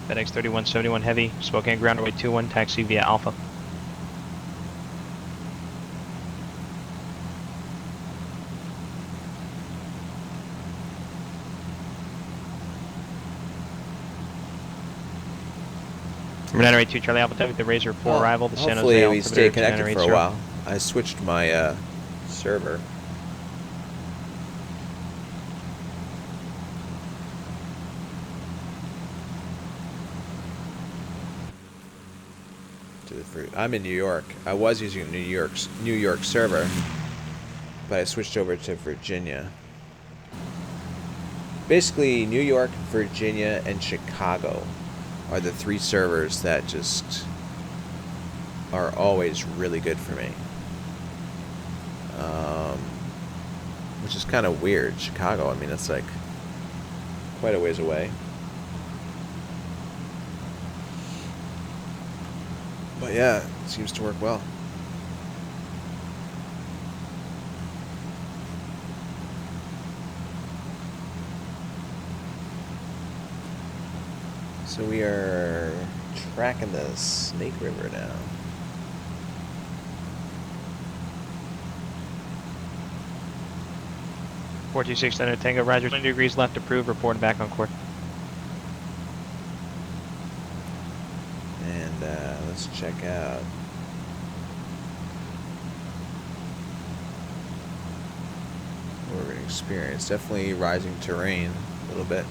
FedEx 3171 Heavy, Spokane ground runway 21, taxi via Alpha. Renata 2 Charlie Alpha with the Razor 4 arrival, the San Jose hopefully we stay altimeter connected for a while. I switched my server. I'm in New York. I was using a New York server, but I switched over to Virginia. Basically, New York, Virginia, and Chicago are the 3 servers that just are always really good for me. Which is kind of weird. Chicago, I mean, it's like quite a ways away. But yeah, it seems to work well. So we are tracking the Snake River now. Four two six Tango, Roger, 20 degrees left approved, reporting back on course. And let's check out. What we're going to experience. Definitely rising terrain a little bit.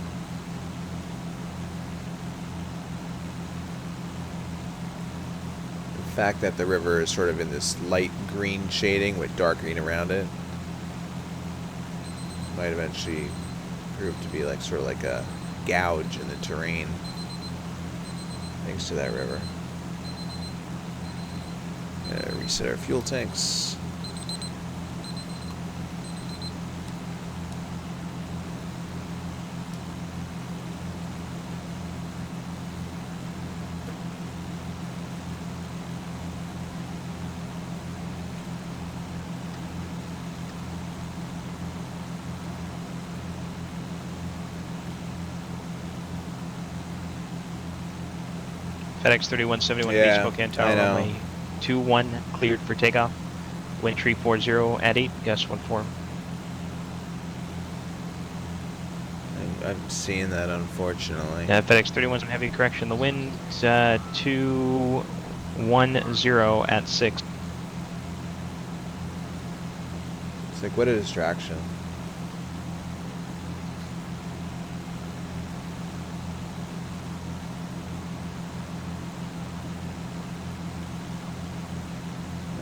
The fact that the river is sort of in this light green shading with dark green around it might eventually prove to be like sort of like a gouge in the terrain thanks to that river. Reset our fuel tanks. FedEx 3171 Yeah, Spokane Tower, runway 21 cleared for takeoff. Wind tree 40 at 8, gust 14. I'm seeing that, unfortunately. Yeah, FedEx 31 heavy correction. The wind 210 at 6. It's like, what a distraction.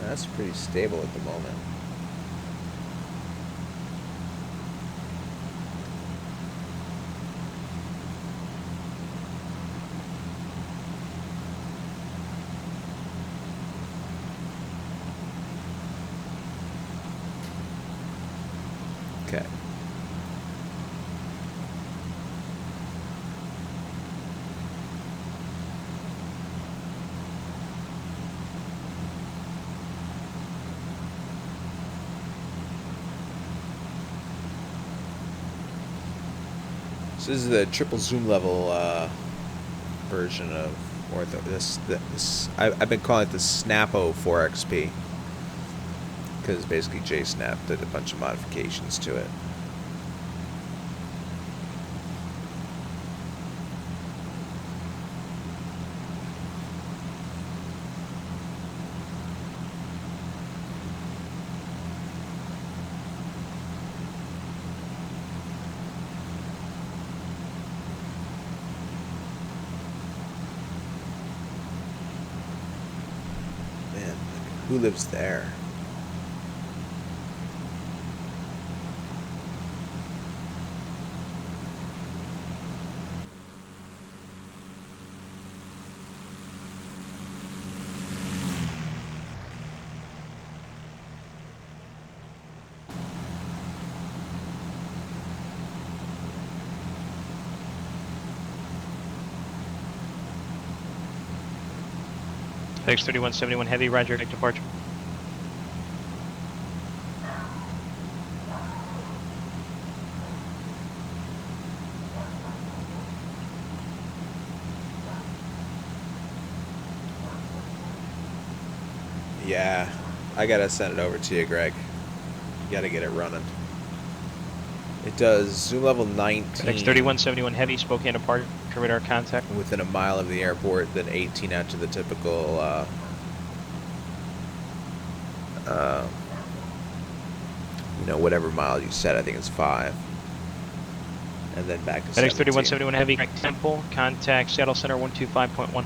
That's pretty stable at the moment. Okay. So this is the triple zoom level version of Ortho. This I've been calling it the Snapo 4XP because basically JSnap did a bunch of modifications to it. Who lives there? FedEx 3171 heavy, roger, departure. Yeah, I gotta send it over to you, Greg. You gotta get it running. It does zoom level 19 X3171 heavy, Spokane apart, radar contact. within a mile of the airport, then 18 out to the typical you know, whatever mile you said. I think it's 5, and then back to X3171 heavy, Temple, contact Seattle Center 125.1.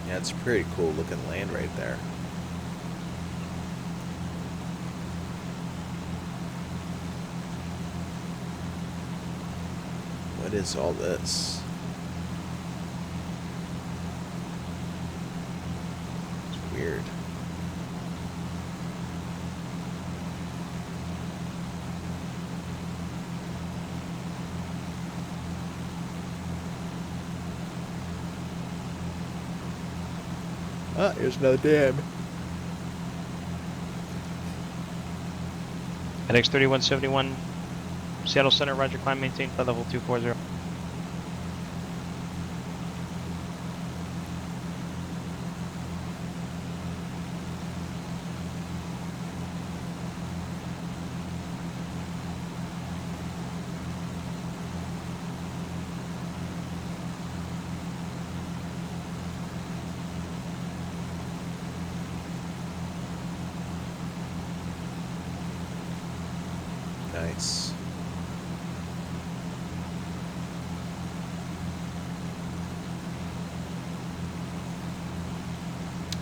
Yeah, it's a pretty cool looking land right there. What is all this? It's weird. Ah, here's another dam. At X3171, Seattle Center, roger, climb, maintain flight level 240. Nice.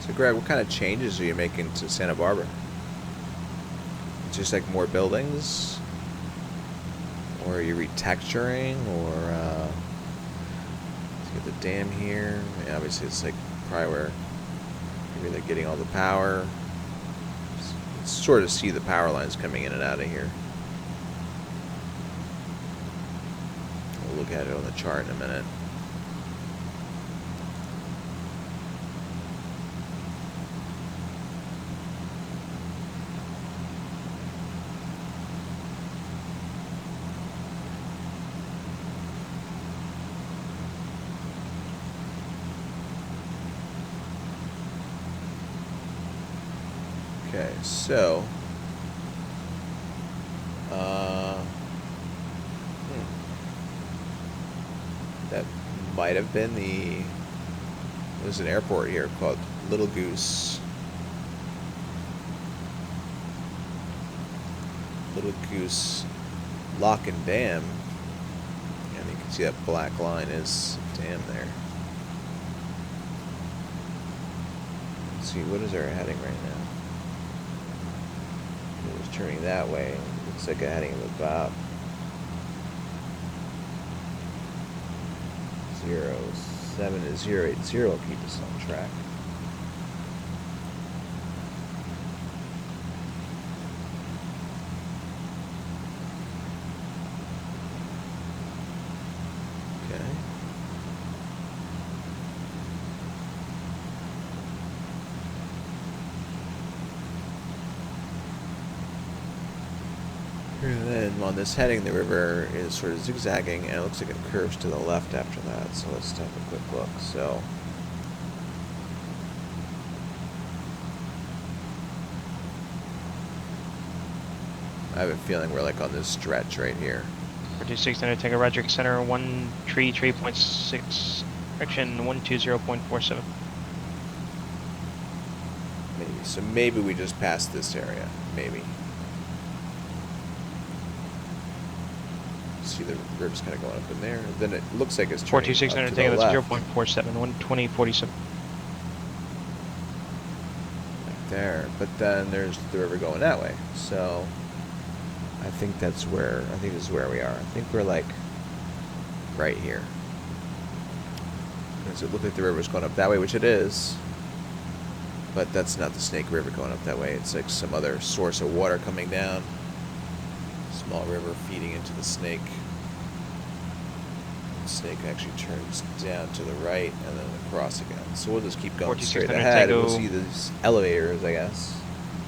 So, Greg, what kind of changes are you making to Santa Barbara? Just like more buildings? Or are you retexturing? Or, let's get the dam here. I mean, obviously, it's like probably where maybe they're getting all the power. Let's sort of see the power lines coming in and out of here. We'll look at it on the chart in a minute. Okay, so that might have been there's an airport here called Little Goose. Little Goose Lock and Dam. And you can see that black line is dam there. Let's see, what is our heading right now? It was turning that way. Looks like a heading of about 07 to 080 will keep us on track. Okay. And then on this heading, the river is sort of zigzagging, and it looks like it curves to the left after that. So let's take a quick look. So I have a feeling we're like on this stretch right here. 4600, take a roger, center 133.6, correction 120.47. Maybe. So maybe we just passed this area. Maybe. See the river's kind of going up in there. Then it looks like it's turning 42600, up to take the that's left. 0.47, 120.47. Like there. But then there's the river going that way. So I think this is where we are. I think we're like right here. Does it look like the river's going up that way, which it is. But that's not the Snake River going up that way. It's like some other source of water coming down. Small river feeding into the Snake. The Snake actually turns down to the right and then across again. So we'll just keep going straight ahead and we'll see these elevators, I guess.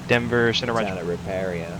Denver Center Down Regiment. at Repair, yeah.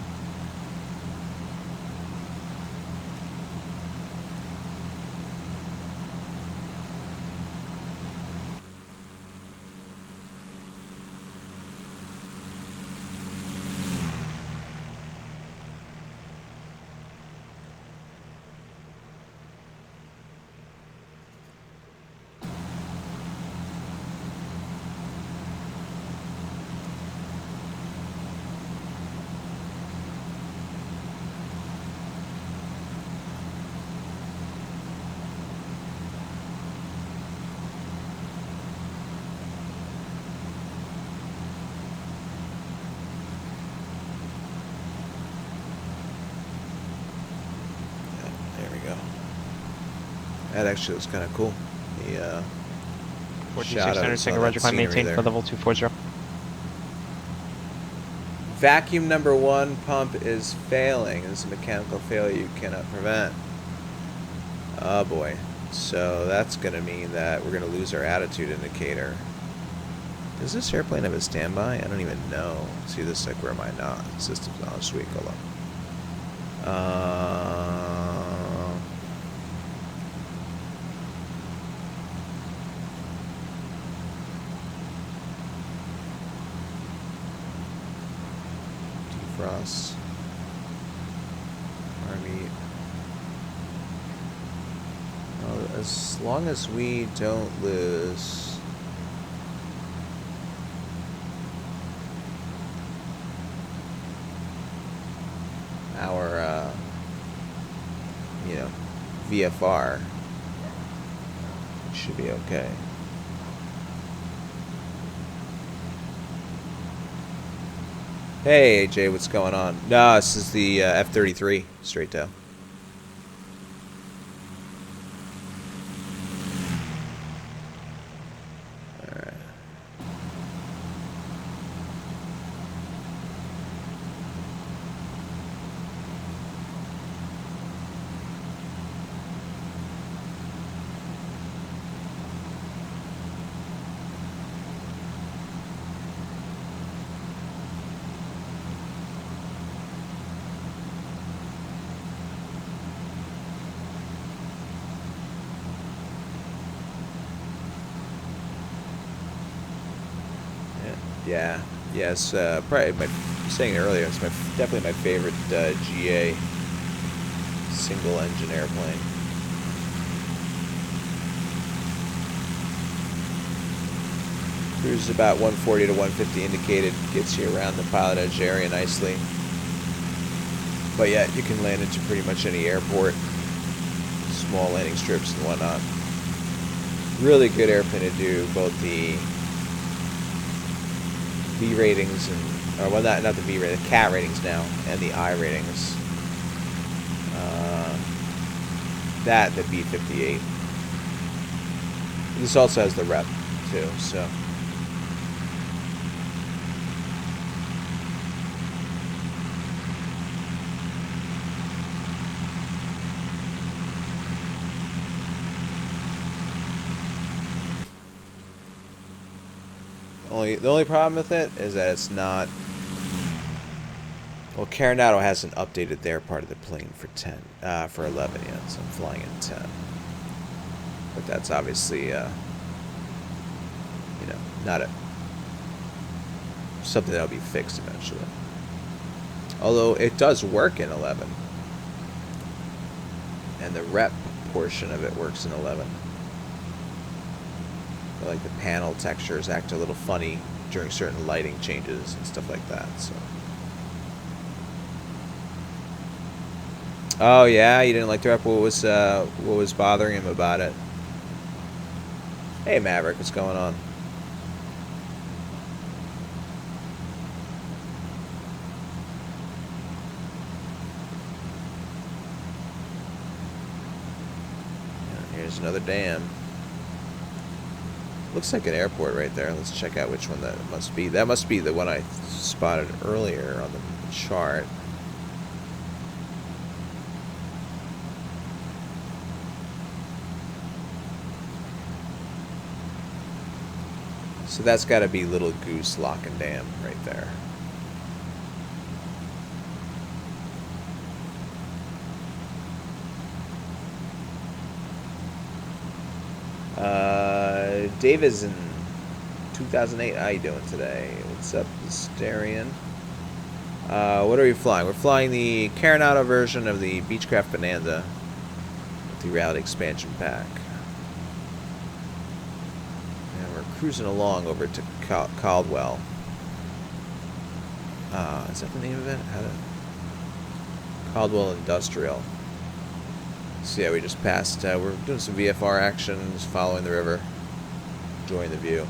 That actually looks kind of cool. The 14600, single Roger, climb maintain for level 240. Vacuum number 1 pump is failing. This is a mechanical failure you cannot prevent. Oh boy. So that's going to mean that we're going to lose our attitude indicator. Does this airplane have a standby? I don't even know. See this, like, where am I not? Systems on. Sweet, hold on. Defrost. Army. Well, as long as we don't lose our, you know, VFR, it should be okay. Hey, AJ, what's going on? No, this is the F33 straight down. Alright. Yeah, yes, probably saying it earlier, it's definitely my favorite GA single engine airplane. Cruise about 140 to 150 indicated, gets you around the PilotEdge area nicely. But yeah, you can land into pretty much any airport, small landing strips and whatnot. Really good airplane to do both the V ratings and, or well, not the V rating, the CAT ratings now, and the I ratings. The B58. This also has the rep too, so. The only problem with it is that it's not. Well, Carenado hasn't updated their part of the plane for 11 yet, so I'm flying in 10. But that's obviously, you know, not something that'll be fixed eventually. Although it does work in 11, and the rep portion of it works in 11. But like the panel textures act a little funny during certain lighting changes and stuff like that. So. Oh yeah, you didn't like the rep. What was bothering him about it? Hey Maverick, what's going on? There's another dam. Looks like an airport right there. Let's check out which one that must be. That must be the one I spotted earlier on the chart. So that's got to be Little Goose Lock and Dam right there. Davis in 2008. How you doing today? What's up, Starian? What are we flying? We're flying the Carenado version of the Beechcraft Bonanza with the Reality Expansion Pack. And we're cruising along over to Caldwell. Is that the name of it? Caldwell Industrial. So yeah, we just passed. We're doing some VFR action, just following the river, enjoying the view.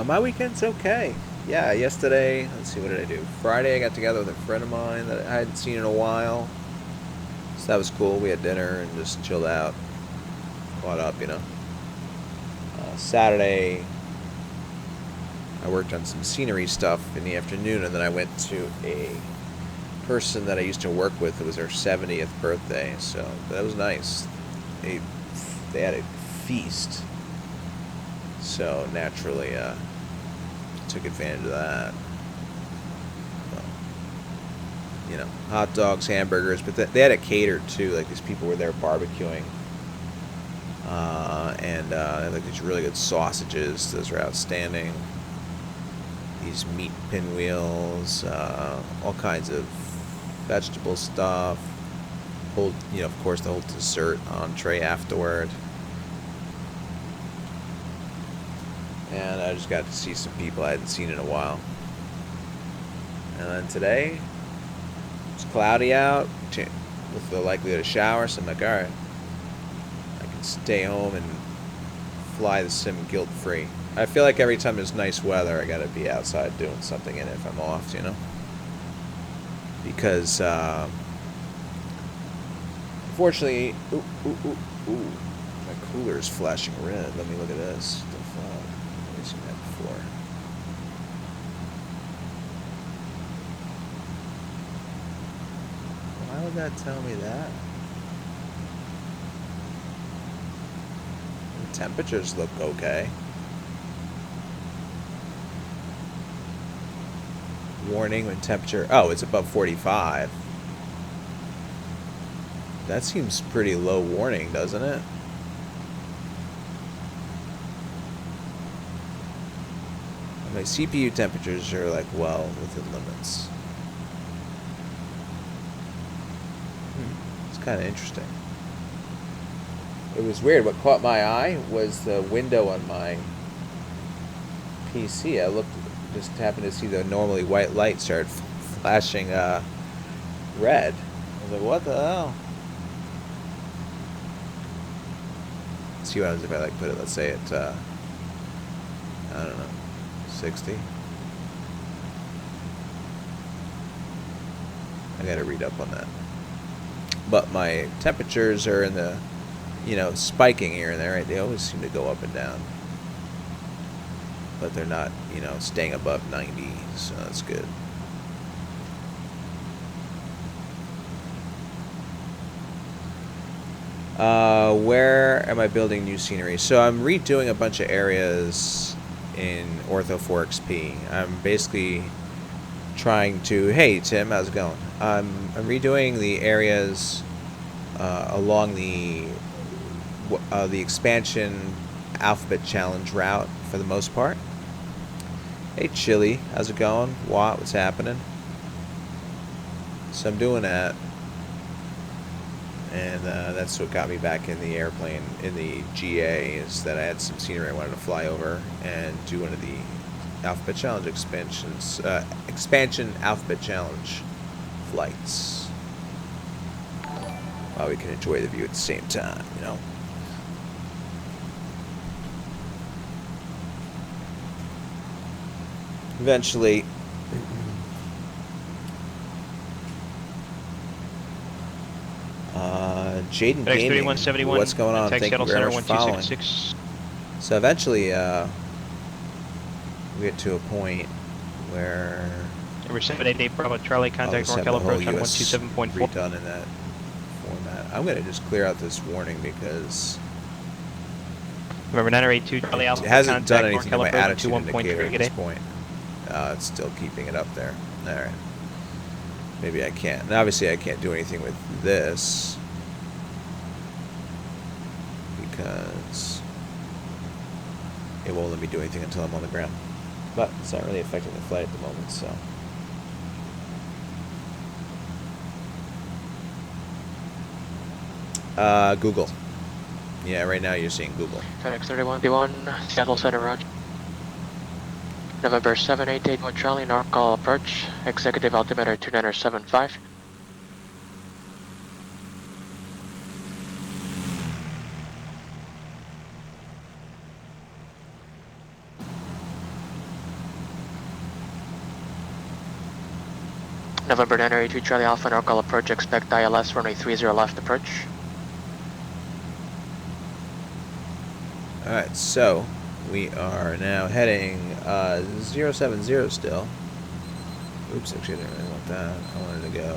My weekend's okay. Yeah, yesterday, let's see, what did I do? Friday, I got together with a friend of mine that I hadn't seen in a while. So that was cool. We had dinner and just chilled out. Caught up, you know. Saturday, I worked on some scenery stuff in the afternoon, and then I went to a person that I used to work with. It was her 70th birthday, so that was nice. They had a feast. So naturally, took advantage of that. Well, you know, hot dogs, hamburgers, but they had it catered too. Like these people were there barbecuing, and like these really good sausages. Those are outstanding. These meat pinwheels, all kinds of vegetable stuff. Whole, you know, of course, the whole dessert entree afterward. And I just got to see some people I hadn't seen in a while. And then today, it's cloudy out with the likelihood of shower, so I'm like, alright, I can stay home and fly the sim guilt-free. I feel like every time there's nice weather, I gotta be outside doing something in it if I'm off, you know? Because, unfortunately, my cooler's flashing red. Let me look at this. What the fuck? I've seen that before. Why would that tell me that? The temperatures look okay. Warning when temperature... Oh, it's above 45. That seems pretty low warning, doesn't it? My CPU temperatures are like well within limits. It's kind of interesting. It was weird. What caught my eye was the window on my PC. I looked, just happened to see the normally white light start flashing red. I was like, what the hell? Let's see what happens if I like put it, let's say at, I don't know, 60. I gotta read up on that. But my temperatures are in the, you know, spiking here and there, right? They always seem to go up and down. But they're not, you know, staying above 90, so that's good. Where am I building new scenery? So I'm redoing a bunch of areas in Ortho 4XP. I'm basically trying to... Hey, Tim, how's it going? I'm redoing the areas along the expansion alphabet challenge route for the most part. Hey, Chili. How's it going? What's happening? So I'm doing that. And that's what got me back in the airplane, in the GA, is that I had some scenery I wanted to fly over and do one of the Alphabet Challenge expansion Alphabet Challenge flights. While we can enjoy the view at the same time, you know? Eventually, Jaden Gaming, what's going on? Thank you very much for following. So eventually, we get to a point where Number 788 Bravo Charlie, contact NorCal approach on 127.4. Redone in that format. I'm going to just clear out this warning because Remember 982 Charlie Alpha, it hasn't done anything to NorCal my approach attitude on indicator at 21.3. this point. It's still keeping it up there. All right. Maybe I can't. And obviously, I can't do anything with this because it won't let me do anything until I'm on the ground. But it's not really affecting the flight at the moment, so. Google. Yeah, right now you're seeing Google. FedEx 31D1, Seattle Center, Roger. November 7881 Charlie, NorCal approach, executive altimeter 2975. November 982 Charlie Alpha, NorCal approach, expect ILS runway 30 left approach. Alright, so we are now heading 070 still. Oops, actually I didn't really want that. I wanted to go.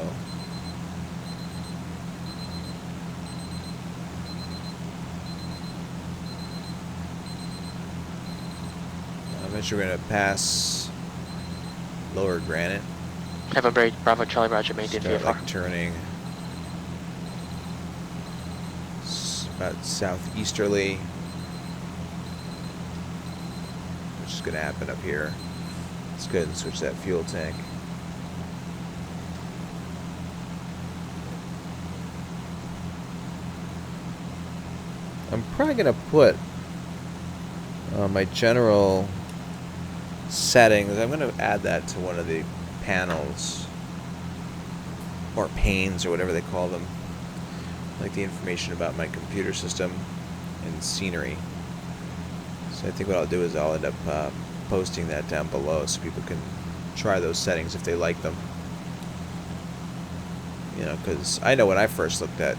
Eventually we're going to pass Lower Granite. November 8 Bravo Charlie, Roger, maintain Start VFR. like turning about southeasterly, which is going to happen up here. Let's go ahead and switch that fuel tank. I'm probably going to put my general settings. I'm going to add that to one of the panels or panes or whatever they call them, like the information about my computer system and scenery. So I think what I'll do is I'll end up posting that down below so people can try those settings if they like them. You know, because I know when I first looked at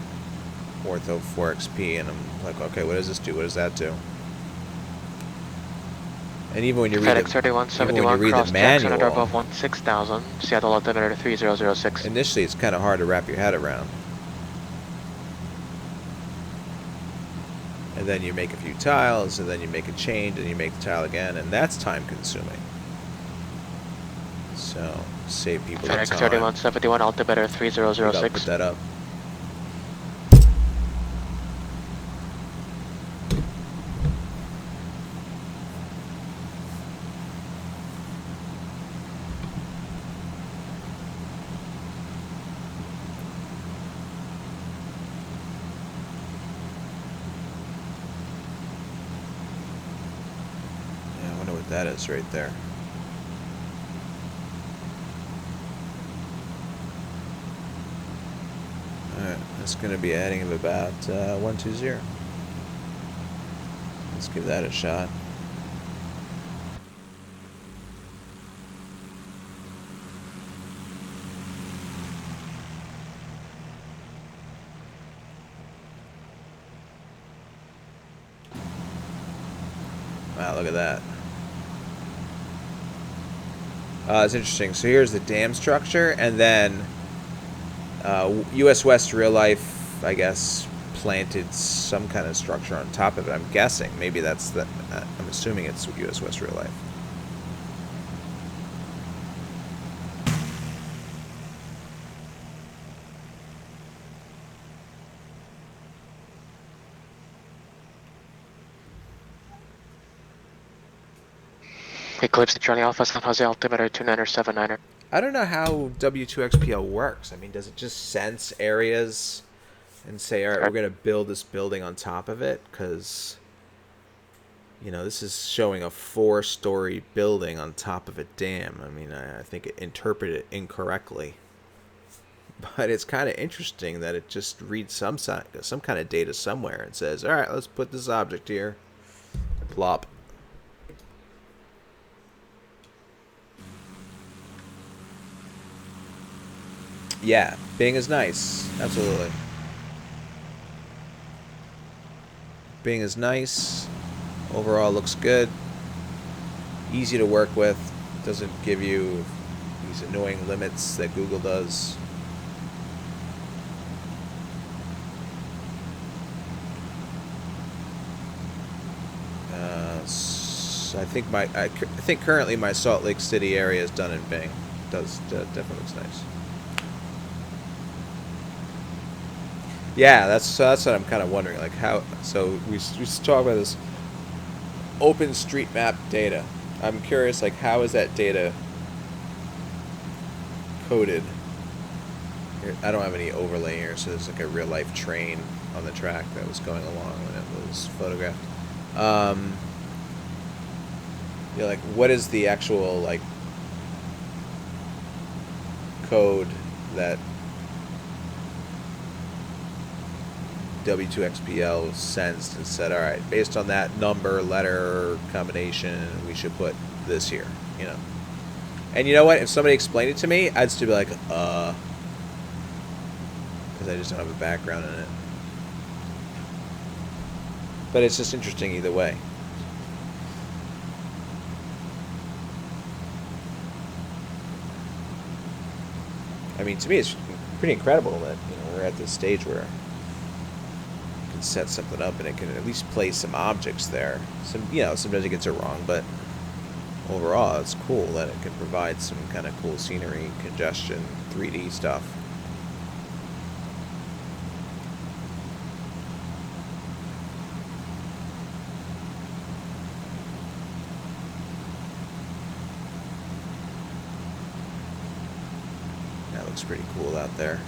Ortho 4XP and I'm like, okay, what does this do? What does that do? And even when you read FedEx 3171 cross Jackson at above 16,000, Seattle altimeter 3006. Initially, it's kind of hard to wrap your head around. And then you make a few tiles, and then you make a change, and you make the tile again, and that's time consuming. So, save people the time. FedEx 3171 altimeter 3006. I'll put that up. That is right there. Alright, that's going to be a heading of about 120. Let's give that a shot. Wow, look at that. It's interesting. So here's the dam structure, and then US West Real Life, I guess, planted some kind of structure on top of it. I'm guessing. Maybe that's the... I'm assuming it's US West Real Life. Eclipse to Charlie Alpha, San Jose altimeter 2979er. I don't know how W2XPL works. I mean, does it just sense areas and say, all right, we're going to build this building on top of it? Because, you know, this is showing a 4-story building on top of a dam. I mean, I think it interpreted it incorrectly. But it's kind of interesting that it just reads some kind of data somewhere and says, all right, let's put this object here. Plop. Yeah, Bing is nice. Absolutely. Bing is nice. Overall looks good. Easy to work with. Doesn't give you these annoying limits that Google does. I think currently my Salt Lake City area is done in Bing. Definitely looks nice. Yeah, that's what I'm kind of wondering. Like how? So we talk about this OpenStreetMap data. I'm curious, like how is that data coded? Here, I don't have any overlay here, so there's like a real life train on the track that was going along when it was photographed. Yeah, like what is the actual like code that W2XPL sensed and said, all right, based on that number, letter combination, we should put this here, you know? And you know what? If somebody explained it to me, I'd still be like, because I just don't have a background in it. But it's just interesting either way. I mean, to me, it's pretty incredible that, you know, we're at this stage where you can set something up and it can at least place some objects there. You know, sometimes it gets it wrong, but overall, it's cool that it can provide some kind of cool scenery, congestion, 3D stuff. Looks pretty cool out there.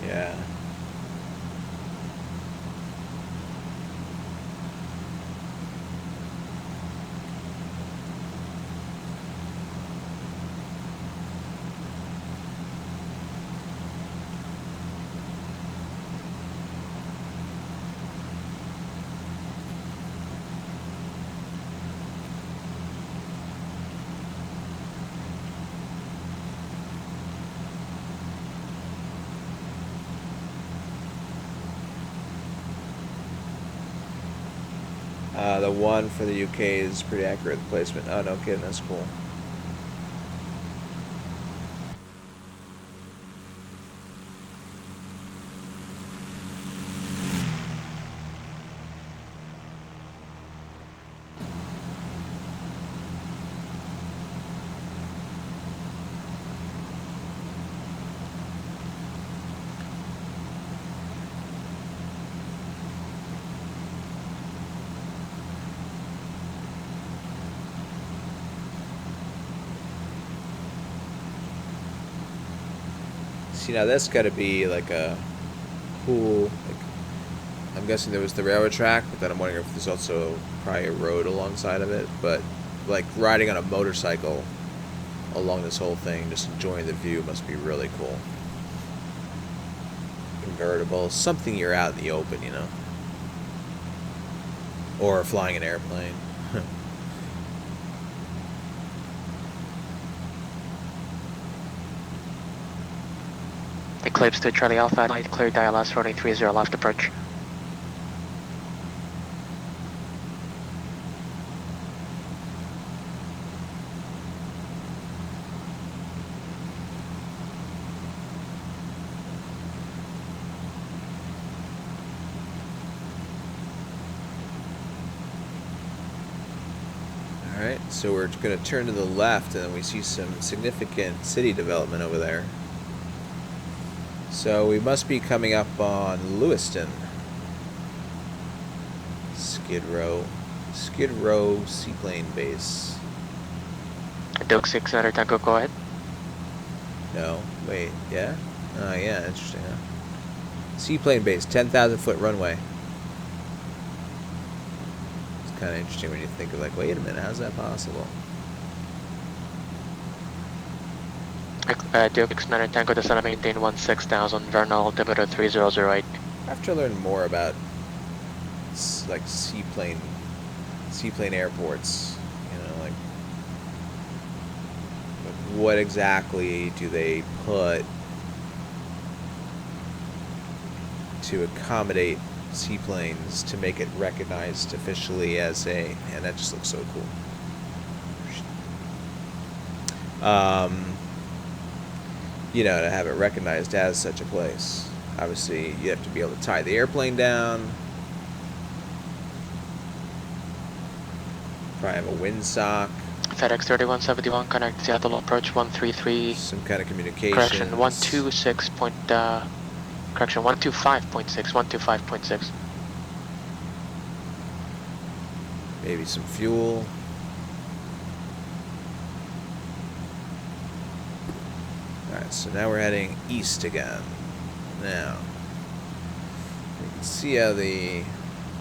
Yeah. The one for the UK is pretty accurate placement. Oh, no kidding, that's cool. See, now that's got to be like a cool, like, I'm guessing there was the railroad track, but then I'm wondering if there's also probably a road alongside of it. But like riding on a motorcycle along this whole thing, just enjoying the view must be really cool. Convertible, something you're out in the open, you know. Or flying an airplane. Eclipse to Charlie Alpha, light clear DLS, running 30 left approach. Alright, so we're going to turn to the left and we see some significant city development over there. So we must be coming up on Lewiston. Skid Row Seaplane Base. Duke 600 Tango, go ahead. No, wait, yeah? Oh yeah, interesting, huh? Seaplane Base, 10,000 foot runway. It's kind of interesting when you think of like, wait a minute, how's that possible? Duke 600 Tango, descend and maintain 16,000, vernal altimeter 3008. I have to learn more about like seaplane airports. You know, like what exactly do they put to accommodate seaplanes to make it recognized officially as a, and that just looks so cool. You know, to have it recognized as such a place. Obviously, you have to be able to tie the airplane down. Probably have a windsock. FedEx 3171, connect Seattle approach 133. Some kind of communication. Correction, 126 point, correction, 125.6, 125.6. Maybe some fuel. Alright, so now we're heading east again. Now, you can see how the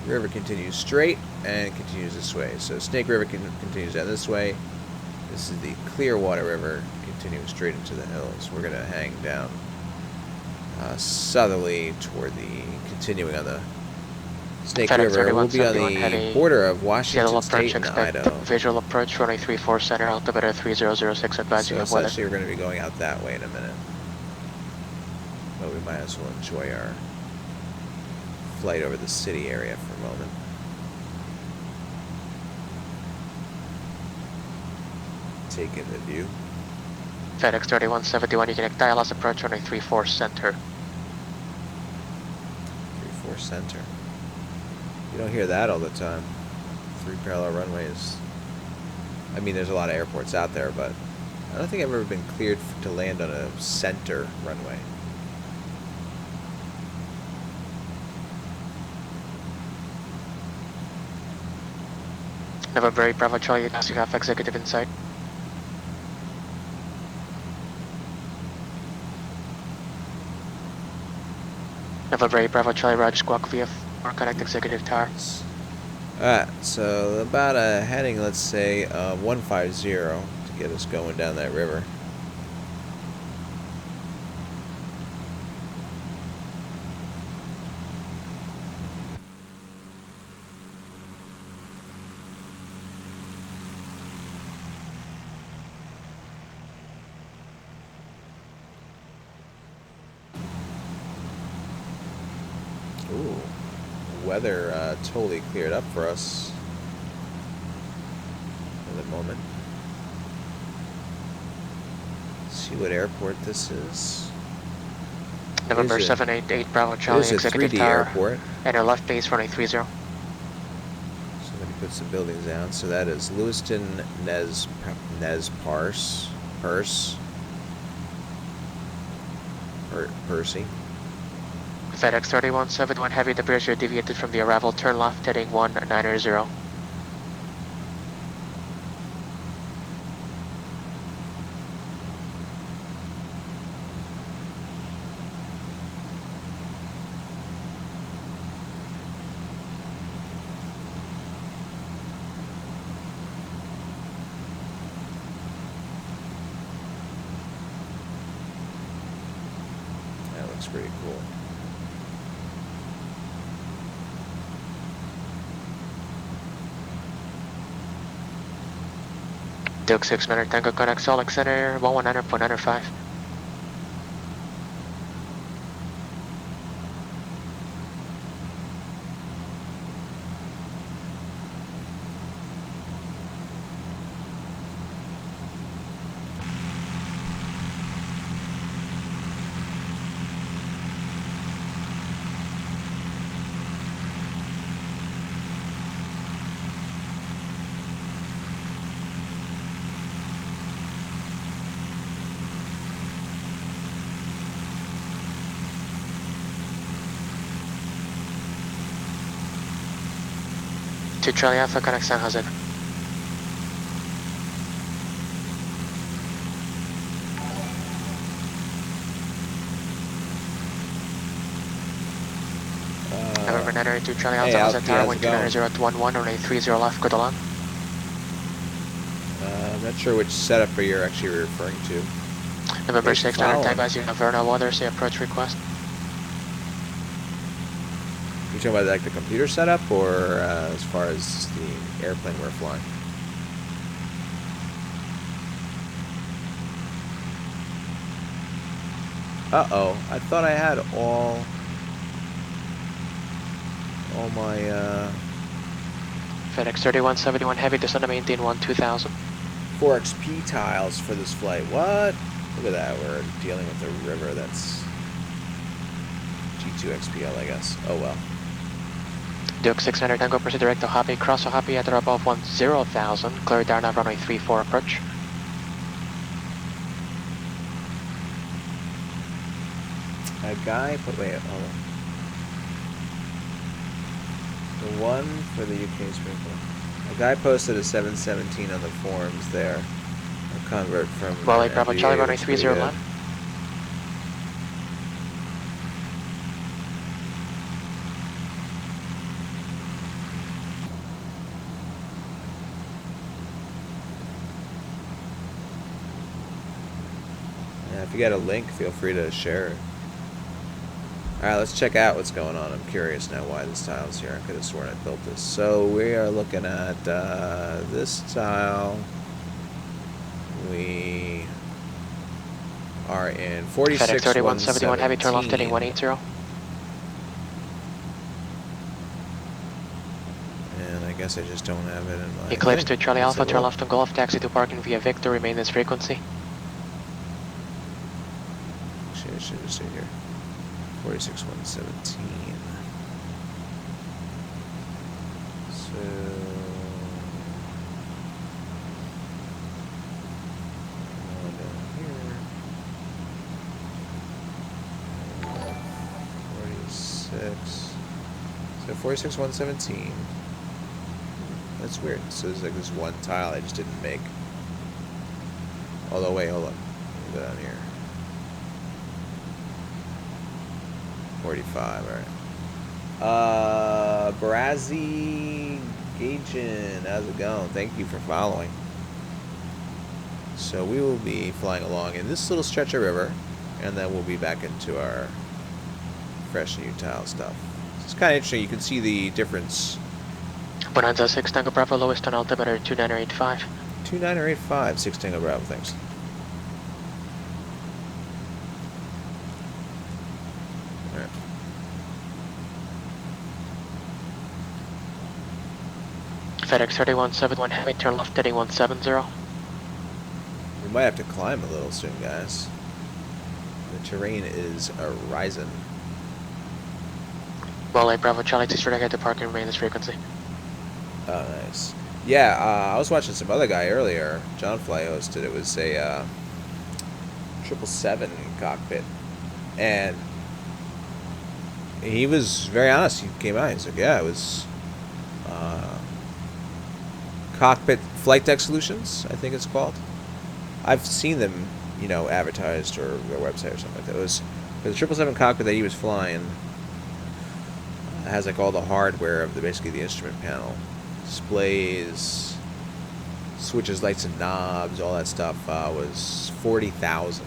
river continues straight and continues this way. So Snake River continues down this way. This is the Clearwater River continuing straight into the hills. We're going to hang down southerly toward the, continuing on the Snake FedEx River. We'll be on 3171 the heading border of Seattle Washington approach, State and expect Idaho. visual approach, runway 34 center, altimeter 3006, advising So of weather. essentially we're going to be going out that way in a minute. But we might as well enjoy our flight over the city area for a moment. Take in the view. FedEx 3171, you connect Dalles approach, runway 34 center. 34 center. You don't hear that all the time. 3 parallel runways. I mean, there's a lot of airports out there, but I don't think I've ever been cleared to land on a center runway. November 8 Bravo Charlie, you have executive inside. November 8 Bravo Charlie, Roger Squawk VFR, connect executive tower. Alright, so about a heading, let's say, 150 to get us going down that river. Ooh, weather totally cleared up for us at the moment. Let's see what airport this is. November 788 Bravo Charlie, This is a executive 3D tower. airport. And your left base, runway 30. Somebody put some buildings down. So that is Lewiston, Percy. FedEx 3171, heavy debris, you're deviated from the arrival, turn left, heading 190. That looks pretty cool. Duke 600 Tango connect Salt Lake Center 119.95. To Charlie Alpha, connect San Jose. November 982 Charlie Hey, Alpha, San Jose Alfie, Tower, how's wind it going? 290 at 11, runway 30 left, good along. I'm not sure which setup you're actually referring to. November Thanks for 6, 9 following. type as you Naverna water, say approach request. You talking about like the computer setup, or as far as the airplane we're flying? Uh-oh, I thought I had all my FedEx 3171 heavy, descend to maintain 2000. 4XP tiles for this flight. What? Look at that, we're dealing with a river that's G2XPL, I guess. Oh well. Duke 600 Tango, proceed direct to Hoppy, cross Hoppy at or above 10,000, clear down at runway 34 approach. A guy put, wait, hold on. The one for the UK sprinkler. A guy posted a 717 on the forums there. A convert from Well, Bravo MBA, Charlie, runway that's pretty 30 good. left. Yeah, if you got a link, feel free to share it. Alright, let's check out what's going on. I'm curious now why this tile's here. I could have sworn I built this. So we are looking at this tile. We are in 46 FedEx 3171 heavy, turn left heading 180. And I guess I just don't have it in my Eclipse thing. to Charlie Let's Alpha, have a turn look. left on Golf, taxi to parking via Victor, remain this frequency. Actually, I should have said here. 46117. So down here. 46. So 46117. That's weird. So there's like this one tile I just didn't make. Although wait, hold on. Let me go down here. 45, alright. Brazzy Gagin, how's it going? Thank you for following. So we will be flying along in this little stretch of river, and then we'll be back into our fresh new tile stuff. It's kind of interesting. You can see the difference. Bonanza 6 Tango Bravo, lowest on altimeter 2985. 2985, 6 Tango Bravo, thanks. Alright. FedEx 3171 heavy, turn left heading 170. We might have to climb a little soon, guys. The terrain is a rising. Well, Bravo Charlie, to straight ahead to parking, remain this frequency. Oh, nice. Yeah, I was watching some other guy earlier. John Fly hosted. It was a 777 cockpit, and he was very honest. He came out. He's like, "Yeah, it was Cockpit Flight Deck Solutions, I think it's called. I've seen them, you know, advertised or their website or something like that. It was for the 777 cockpit that he was flying. It has like all the hardware of basically the instrument panel, displays, switches, lights, and knobs, all that stuff. Was 40,000.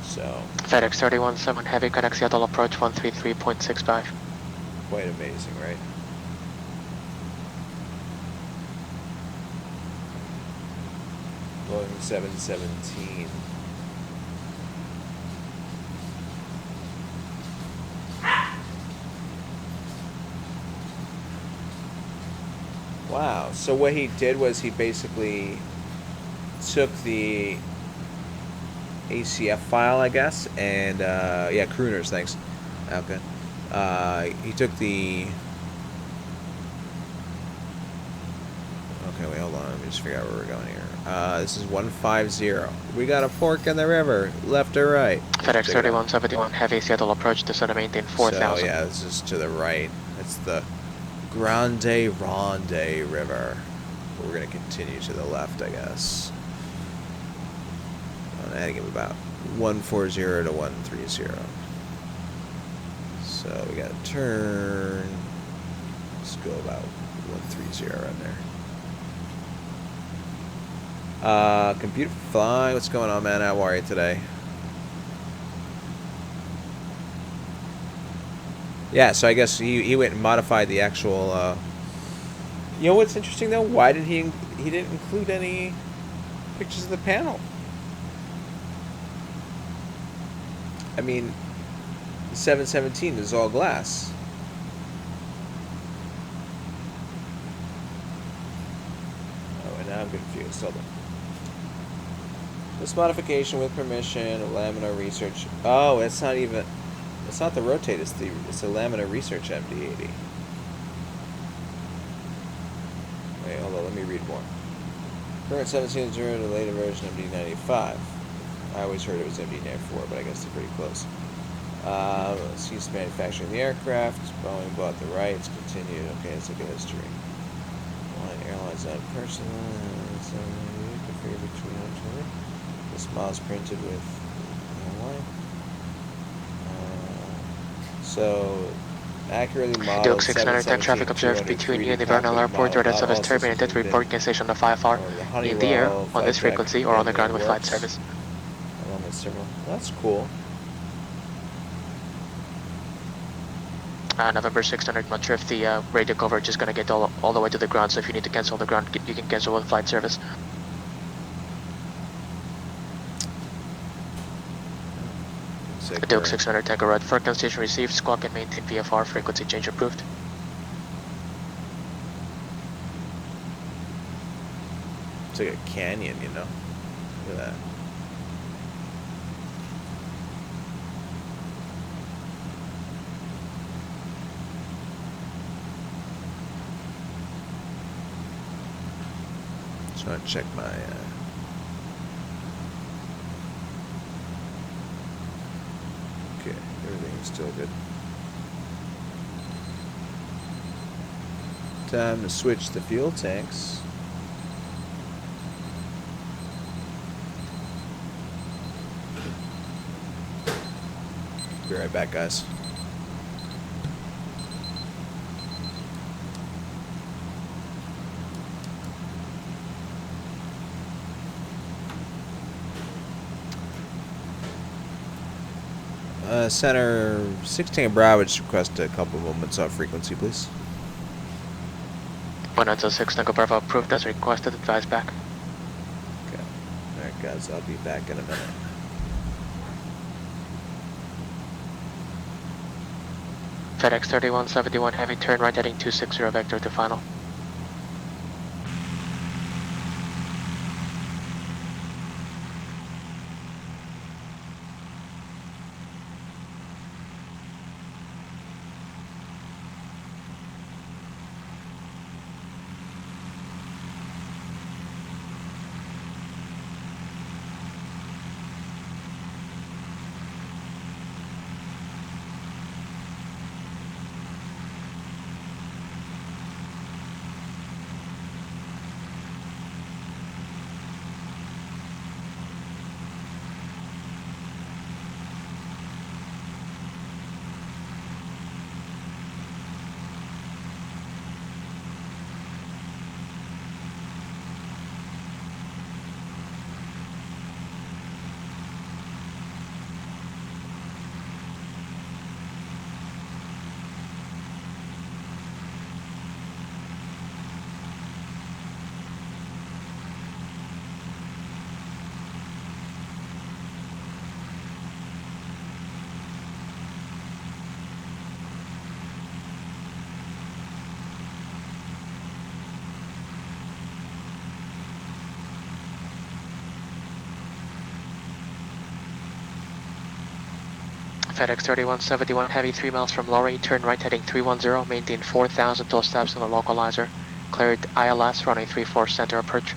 So FedEx 3171 heavy, connect Seattle approach 133.65. quite amazing, right? Boeing 717. Wow. So what he did was he basically took the ACF file, I guess, and yeah, crooners, thanks. Okay. He took the. Okay, wait, hold on. Let me just figure out where we're going here. This is 150. We got a fork in the river, left or right? FedEx 3171 heavy, Seattle approach, descend to maintain 4,000. So yeah, this is to the right. That's the Grande Ronde River. We're going to continue to the left, I guess. I'm adding him about 140 to 130. So we got to turn. Let's go about 130 right there. Computer flying. What's going on, man? How are you today? Yeah, so I guess he went and modified the actual. You know what's interesting though? Why did he didn't include any pictures of the panel? I mean, the 717 is all glass. Oh, and now I'm confused. Hold on. This modification with permission of laminar research. Oh, it's not even. It's not the rotate. It's the laminar research MD80. Wait, hold on. Let me read more. Current 17.0 to later version MD95. I always heard it was MD94, but I guess they're pretty close. Ceased manufacturing the aircraft. Boeing bought the rights. Continued. Okay, let's look at history. Airlines on personal. This model's printed with. So, accurately modeled. Duke 610 traffic observed between you and the Vernal Airport or that service terminated. Reporting station of VFR in the air, on this frequency, or on the ground with flight service. That's cool. November 600, not sure if the radio coverage is going to get all the way to the ground, so if you need to cancel the ground, you can cancel with flight service. Duke 600 Tango Road, Falcon Station received, squawk and maintain VFR, frequency change approved. It's like a canyon, you know? Look at that. Just want to check my... Okay, everything's still good. Time to switch the fuel tanks. Be right back, guys. Center 16 Bravo, just request a couple moments off frequency, please. Bonanza 6 Tango Bravo approved as requested, advise back. Okay. Alright, guys, I'll be back in a minute. FedEx 3171 Heavy, turn right heading 260 vector to final. FedEx 3171 Heavy, 3 miles from Lorry, turn right heading 310, maintain 4,000 till steps on the localizer. Cleared ILS, runway 34 center approach.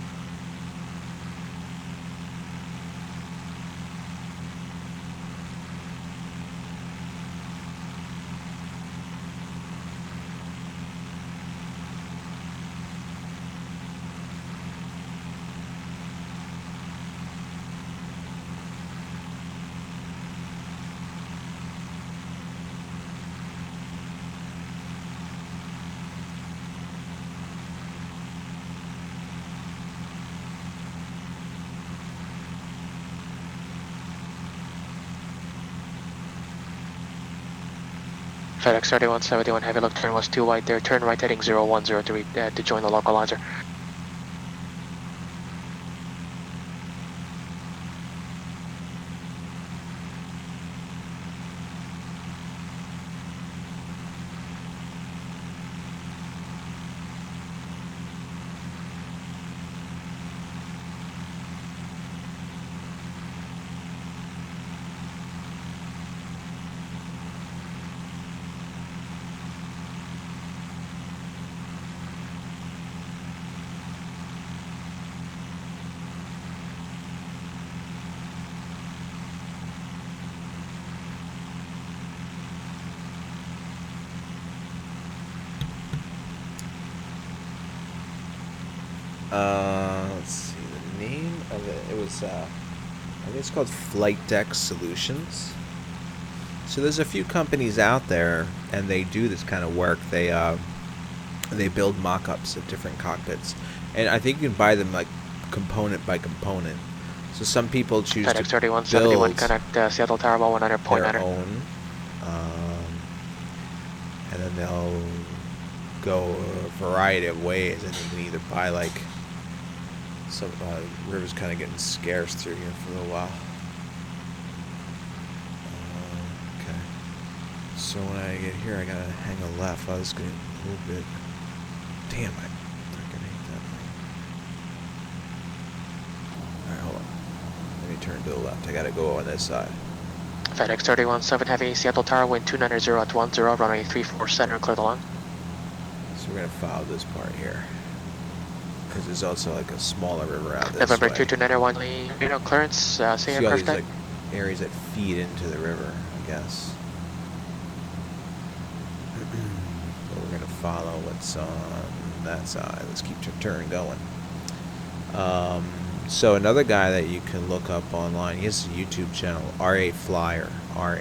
FedEx 3171 heavy look turn was too wide there. Turn right heading 010 to join the localizer. Let's see the name of it. It was, I think it's called Flight Deck Solutions. So there's a few companies out there, and they do this kind of work. They build mock-ups of different cockpits, and I think you can buy them like component by component. So some people choose FedEx to 3171 build connect Seattle Tower 100.9. their own, and then they'll go a variety of ways, and you can either buy like some river's kind of getting scarce through here for a little while. Okay, so when I get here, I gotta hang a left. I was getting a little bit. Damn, I freaking hate that thing. All right, hold on. Let me turn to the left. I gotta go on this side. FedEx 3171 heavy Seattle Tower wind 290 at 10 runway 34 center clear the line. So we're gonna follow this part here, because there's also like a smaller river out this November way. 2291 clearance. Say See all aircraft these type. like areas that feed into the river, I guess. But we're gonna follow what's on that side. Let's keep turn going. So another guy that you can look up online, he has a YouTube channel, RA Flyer, RA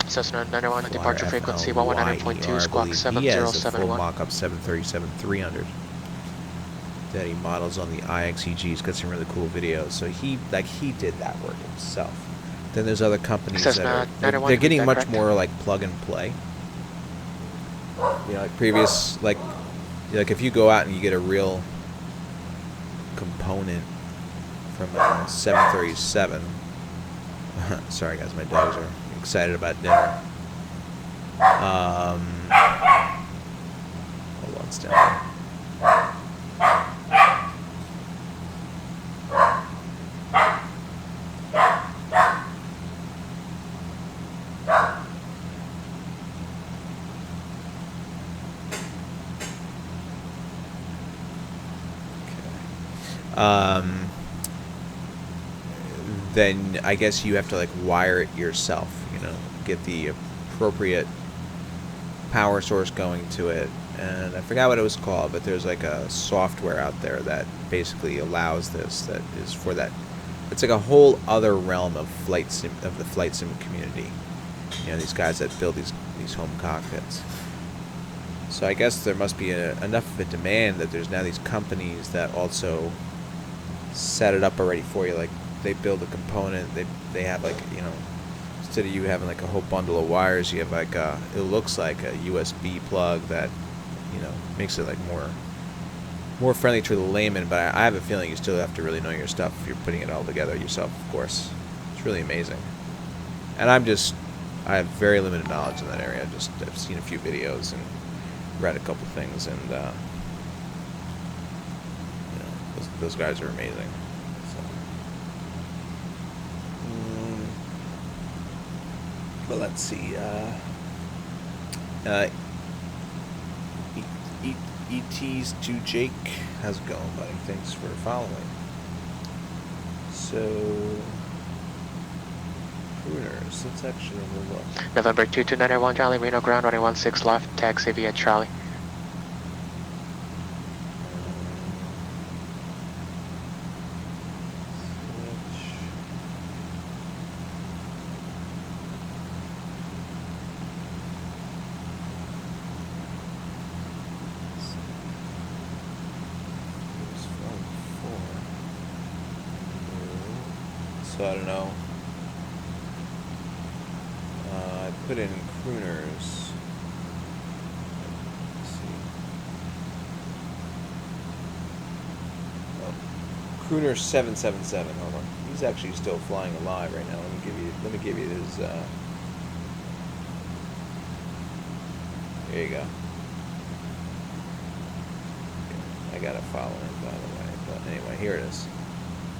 Cessna 901 Flyer, departure frequency FLYER, 119.2 I squawk believe. He has a full 7071. mock-up 737-300 that he models on the IXEG. He's got some really cool videos. So he did that work himself. Then there's other companies Cessna that are, 901, they're getting is that much correct? more like plug and play. You know, like previous, like if you go out and you get a real component from a 737. Sorry guys, my dogs are excited about dinner. Hold on, stand by. Then I guess you have to like wire it yourself, you know, get the appropriate power source going to it. And I forgot what it was called, but there's like a software out there that basically allows this, that is for that. It's like a whole other realm of the flight sim community. You know, these guys that build these home cockpits. So I guess there must be enough of a demand that there's now these companies that also set it up already for you. Like they build a component, they have like, you know, instead of you having like a whole bundle of wires, you have like it looks like a USB plug that, you know, makes it like more friendly to the layman. But I have a feeling you still have to really know your stuff if you're putting it all together yourself, of course. It's really amazing. And I have very limited knowledge in that area. I've seen a few videos and read a couple things, and you know, those guys are amazing. So. But let's see. ET's to Jake. How's it going, buddy? Thanks for following. So, crooners. Let's actually have a look. November 2291 Charlie, Reno ground, running 16 left, taxi via Charlie. So I don't know. I put in crooners. Crooner 777. Hold on. He's actually still flying alive right now. Let me give you his. There you go. I gotta follow him, by the way. But anyway, here it is.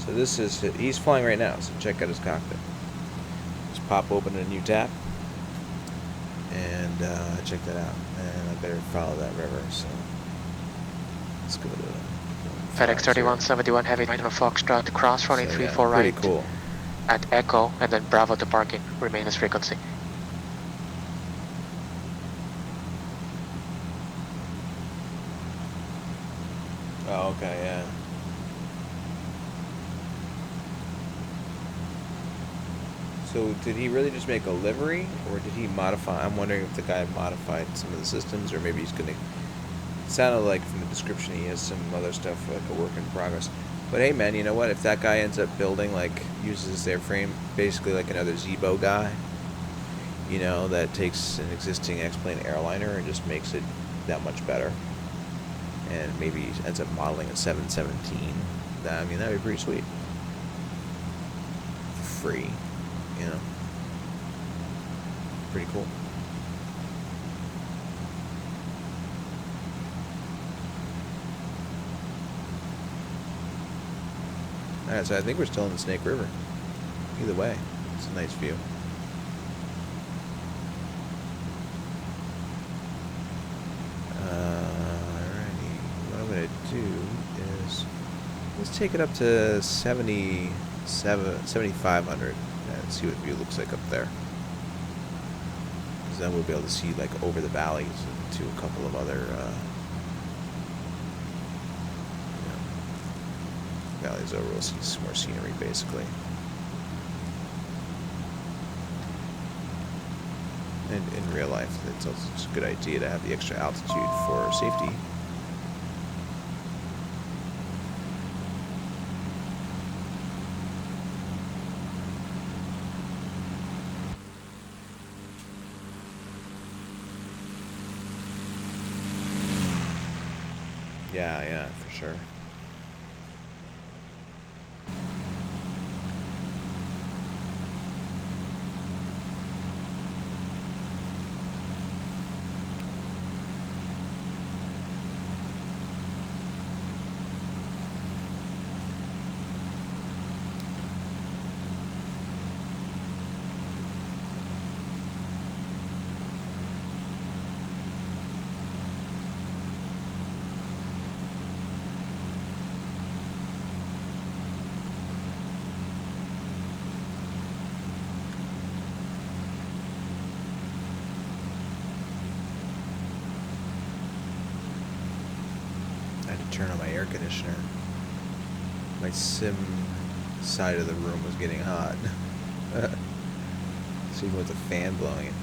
So this is, he's flying right now, so check out his cockpit. Just pop open a new tab, and check that out. And I better follow that river, so let's go to FedEx 3171 Heavy right on Foxtrot, cross running 34 pretty right cool. at Echo, and then Bravo to parking, remain as frequency. Oh, okay, yeah. So did he really just make a livery, or did he modify? I'm wondering if the guy modified some of the systems, or maybe he's gonna. It sounded like from the description he has some other stuff like a work in progress. But hey, man, you know what? If that guy ends up building uses his airframe basically like another Zebo guy, you know, that takes an existing X-plane airliner and just makes it that much better, and maybe ends up modeling a 717. I mean, that'd be pretty sweet. Free, you know. Pretty cool. Alright, so I think we're still in the Snake River. Either way, it's a nice view. Alrighty, what I'm going to do is, let's take it up to 7,500 and see what the view looks like up there. Because then we'll be able to see over the valleys and to a couple of other valleys over. We'll see some more scenery basically. And in real life, it's also just a good idea to have the extra altitude for safety. Yeah, for sure. Turn on my air conditioner. My sim side of the room was getting hot. So even with the fan blowing it.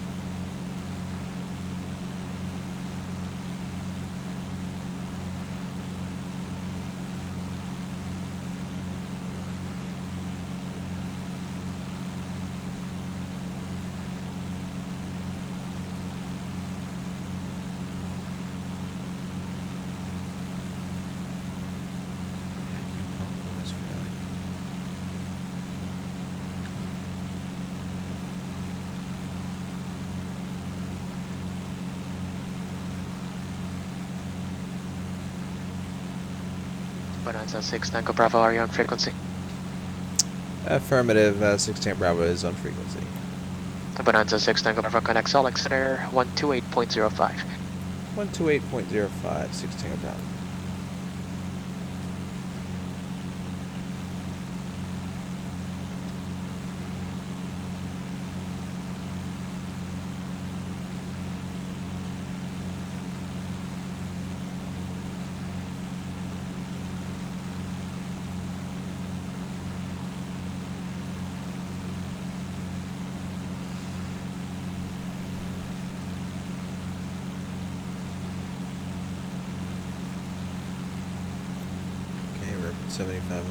Bonanza 6 Tango Bravo, are you on frequency? Affirmative, 16 Bravo is on frequency. Bonanza 6 Tango Bravo connects Solix Center 128.05. 128.05, 16 Bravo. Okay, we're up at 7,500.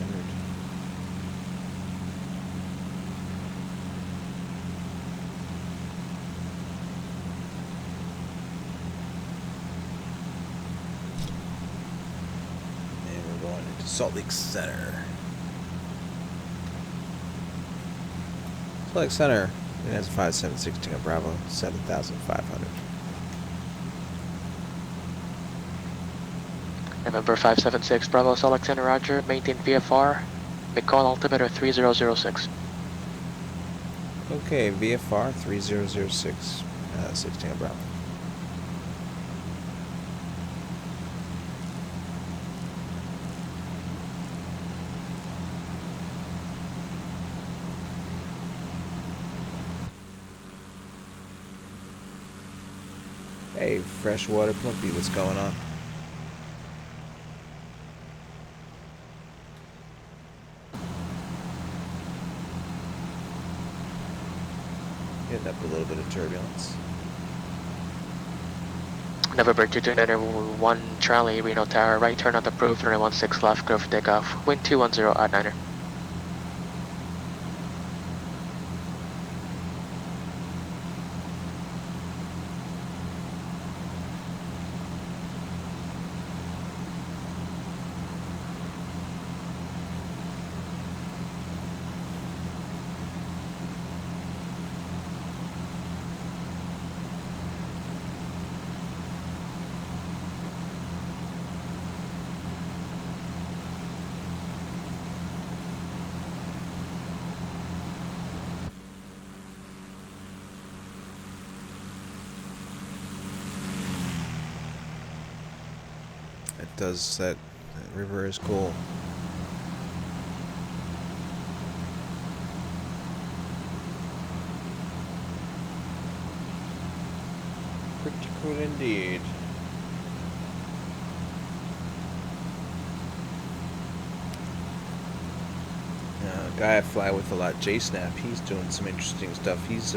And we're going into Salt Lake Center. Select center. It has 5716 on Bravo, 7,500. November 576, Bravo, select center, roger, maintain VFR, McCall altimeter 3006. Okay, VFR 3006, 16 on Bravo. Hey, freshwater plumpy, what's going on? Getting up a little bit of turbulence. November 2291, Charlie, Reno Tower, right turn on the approved, 316 left, go for takeoff, wind 210 at 9er. It does, that river is cool. Pretty cool indeed. A guy I fly with a lot, JSnap, he's doing some interesting stuff. He's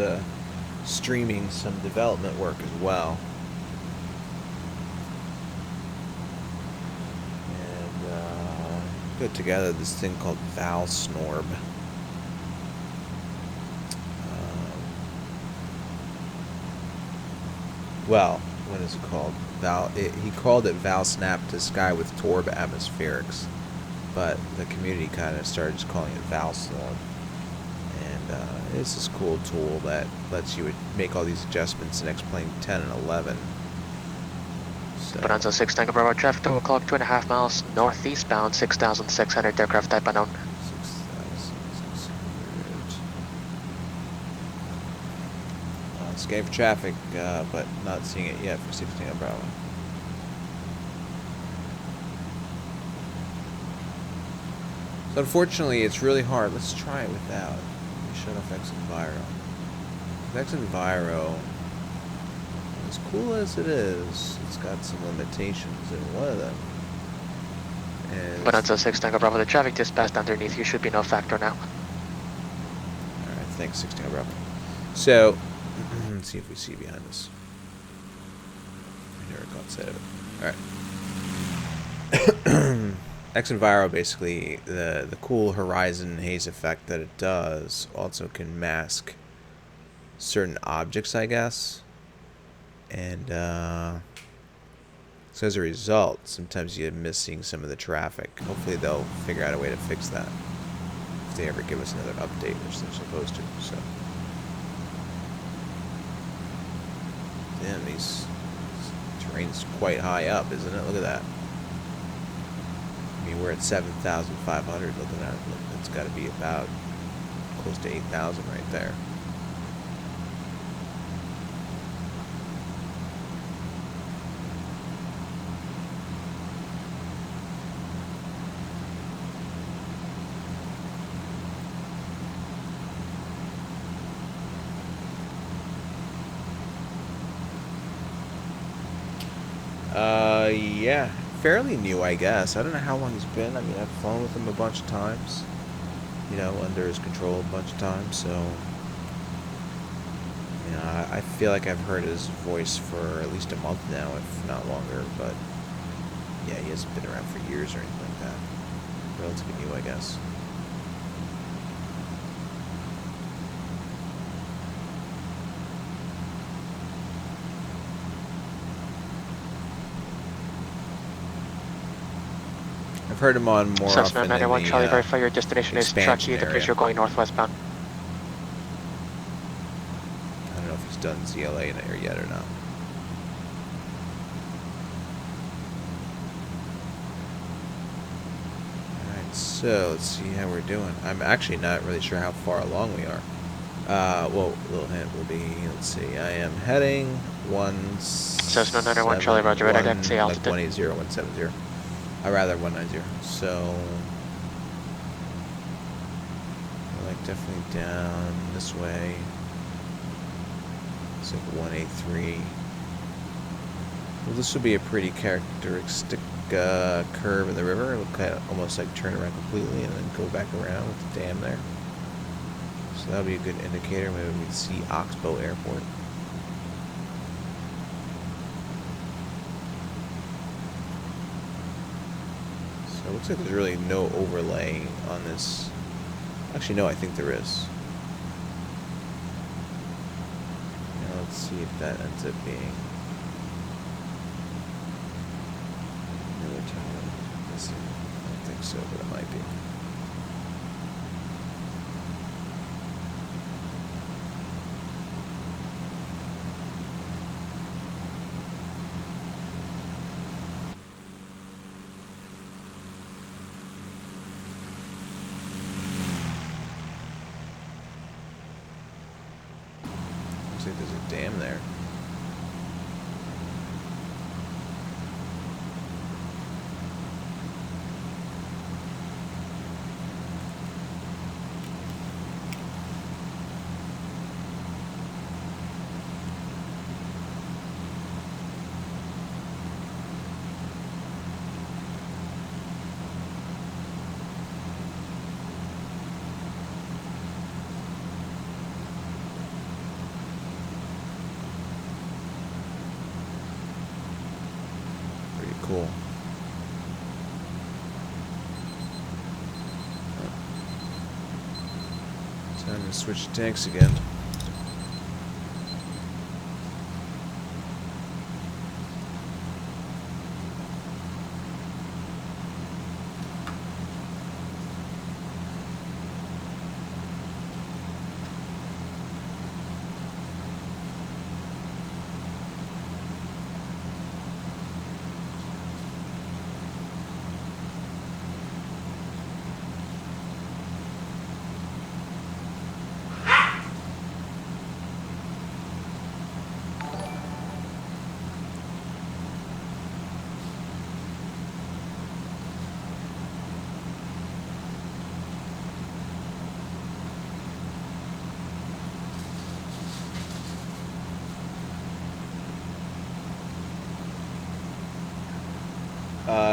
streaming some development work as well. Put together this thing called ValSnorb. Well, what is it called? He called it ValSnap to Sky with Torb Atmospherics, but the community kind of started just calling it ValSnorb. And it's this cool tool that lets you make all these adjustments in X-Plane 10 and 11. Bonanza 6 Tango Bravo, traffic 2 o'clock, 2.5 miles northeast bound, 6,600, aircraft type unknown. 6,600. Scanning for traffic, but not seeing it yet for 16 on Bravo. So unfortunately, it's really hard. Let's try it without. Let me shut off X-Enviro. X-Enviro, as cool as it is, it's got some limitations, and one of them is... Bonanza 6 Tango Bravo, the traffic just passed underneath you, should be no factor now. Alright, thanks, 16 Bravo. So, let's see if we see behind us. I never caught sight of it. Alright. X-Enviro, basically, the cool horizon haze effect that it does also can mask certain objects, I guess. And so as a result, sometimes you miss seeing some of the traffic. Hopefully they'll figure out a way to fix that if they ever give us another update, which they're supposed to. So, damn, this terrain's quite high up, isn't it? Look at that. I mean, we're at 7,500. Looking at it, it's got to be about close to 8,000 right there. Yeah, fairly new, I guess. I don't know how long he's been. I mean, I've flown with him a bunch of times, you know, under his control a bunch of times, so, you know, I feel like I've heard his voice for at least a month now, if not longer, but, yeah, he hasn't been around for years or anything like that. Relatively new, I guess. I've heard him on more Cessna often than 91 the Charlie, verify your destination is expansion Truckee, the place area. you're going northwestbound. done ZLA in there yet or not. Alright, so let's see how we're doing. I'm actually not really sure how far along we are. Well, a little hint will be, let's see, I am heading Cessna 991 Charlie, roger, red taxi like altitude. 180, 170. Rather 190. So, like definitely down this way. It's like 183. Well, this would be a pretty characteristic curve in the river. It'll kind of almost like turn around completely and then go back around with the dam there. So that'll be a good indicator. Maybe we can see Oxbow Airport. So it looks like there's really no overlay on this. Actually, no, I think there is. Now let's see if that ends up being another tower. Let's see. I don't think so, but it might be. Looks like there's a dam there. Cool. Time to switch tanks again.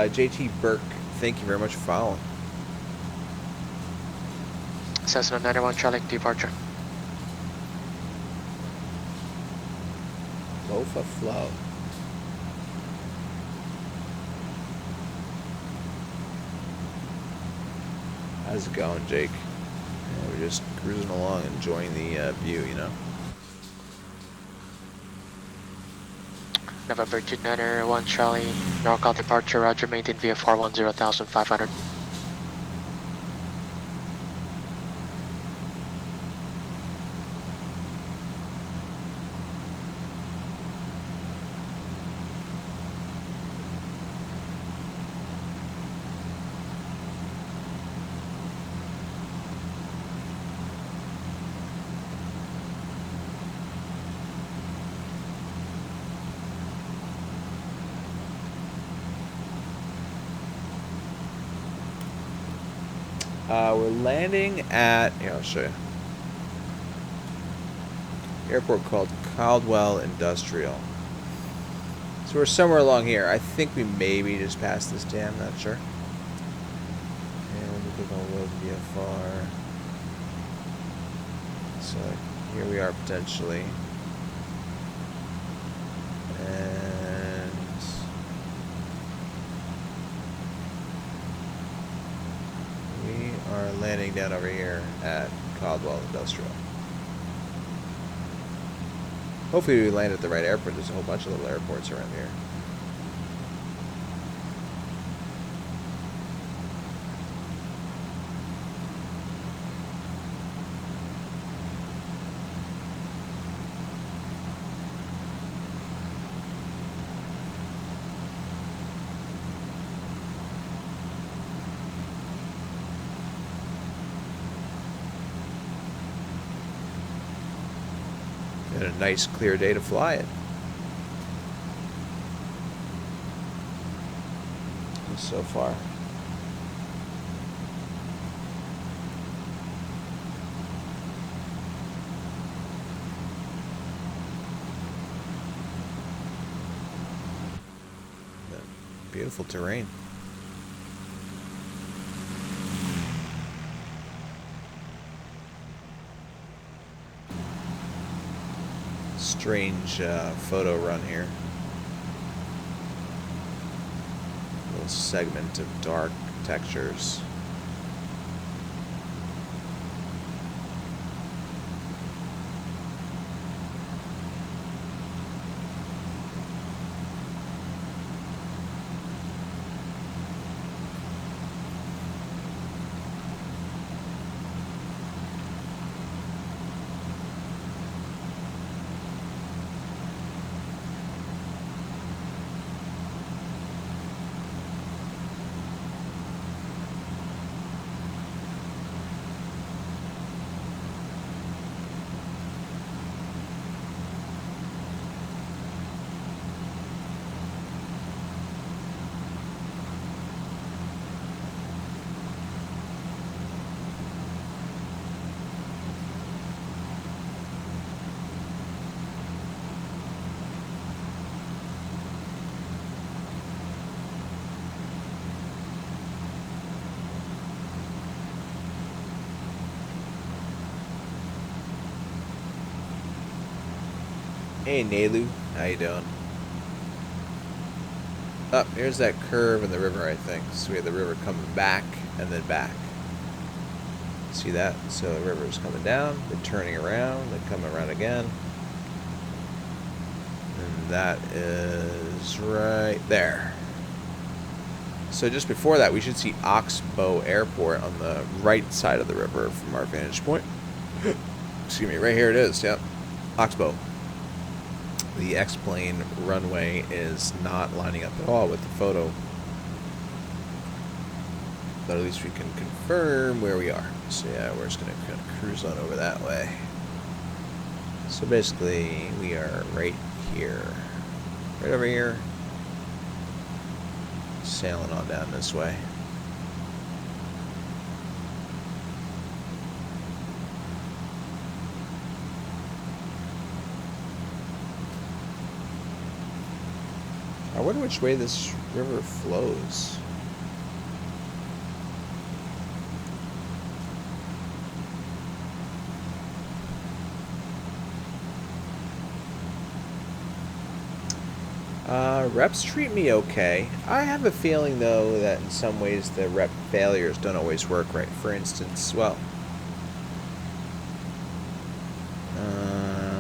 JT Burke, thank you very much for following. Cessna 991 Charlie, departure. Lofa Flow. How's it going, Jake? Yeah, we're just cruising along, enjoying the view, you know. November 291 Charlie, NorCal departure, roger, maintain VFR 10,500. We're landing at, here, I'll show you. Airport called Caldwell Industrial. So we're somewhere along here. I think we maybe just passed this dam, not sure. And let me click on load VFR. So here we are potentially. And we are landing down over here at Caldwell Industrial. Hopefully we land at the right airport. There's a whole bunch of little airports around here. Been a nice clear day to fly it. So far. Beautiful terrain. Strange photo run here. Little segment of dark textures. Hey Nalu, how you doing? Up here's that curve in the river, I think. So we have the river coming back and then back. See that? So the river is coming down, then turning around, then coming around again. And that is right there. So just before that, we should see Oxbow Airport on the right side of the river from our vantage point. Excuse me, right here it is, yep. Oxbow. The X-plane runway is not lining up at all with the photo. But at least we can confirm where we are. So yeah, we're just going to kind of cruise on over that way. So basically, we are right here. Right over here. Sailing on down this way. I wonder which way this river flows. Reps treat me okay. I have a feeling, though, that in some ways the rep failures don't always work right. For instance, well,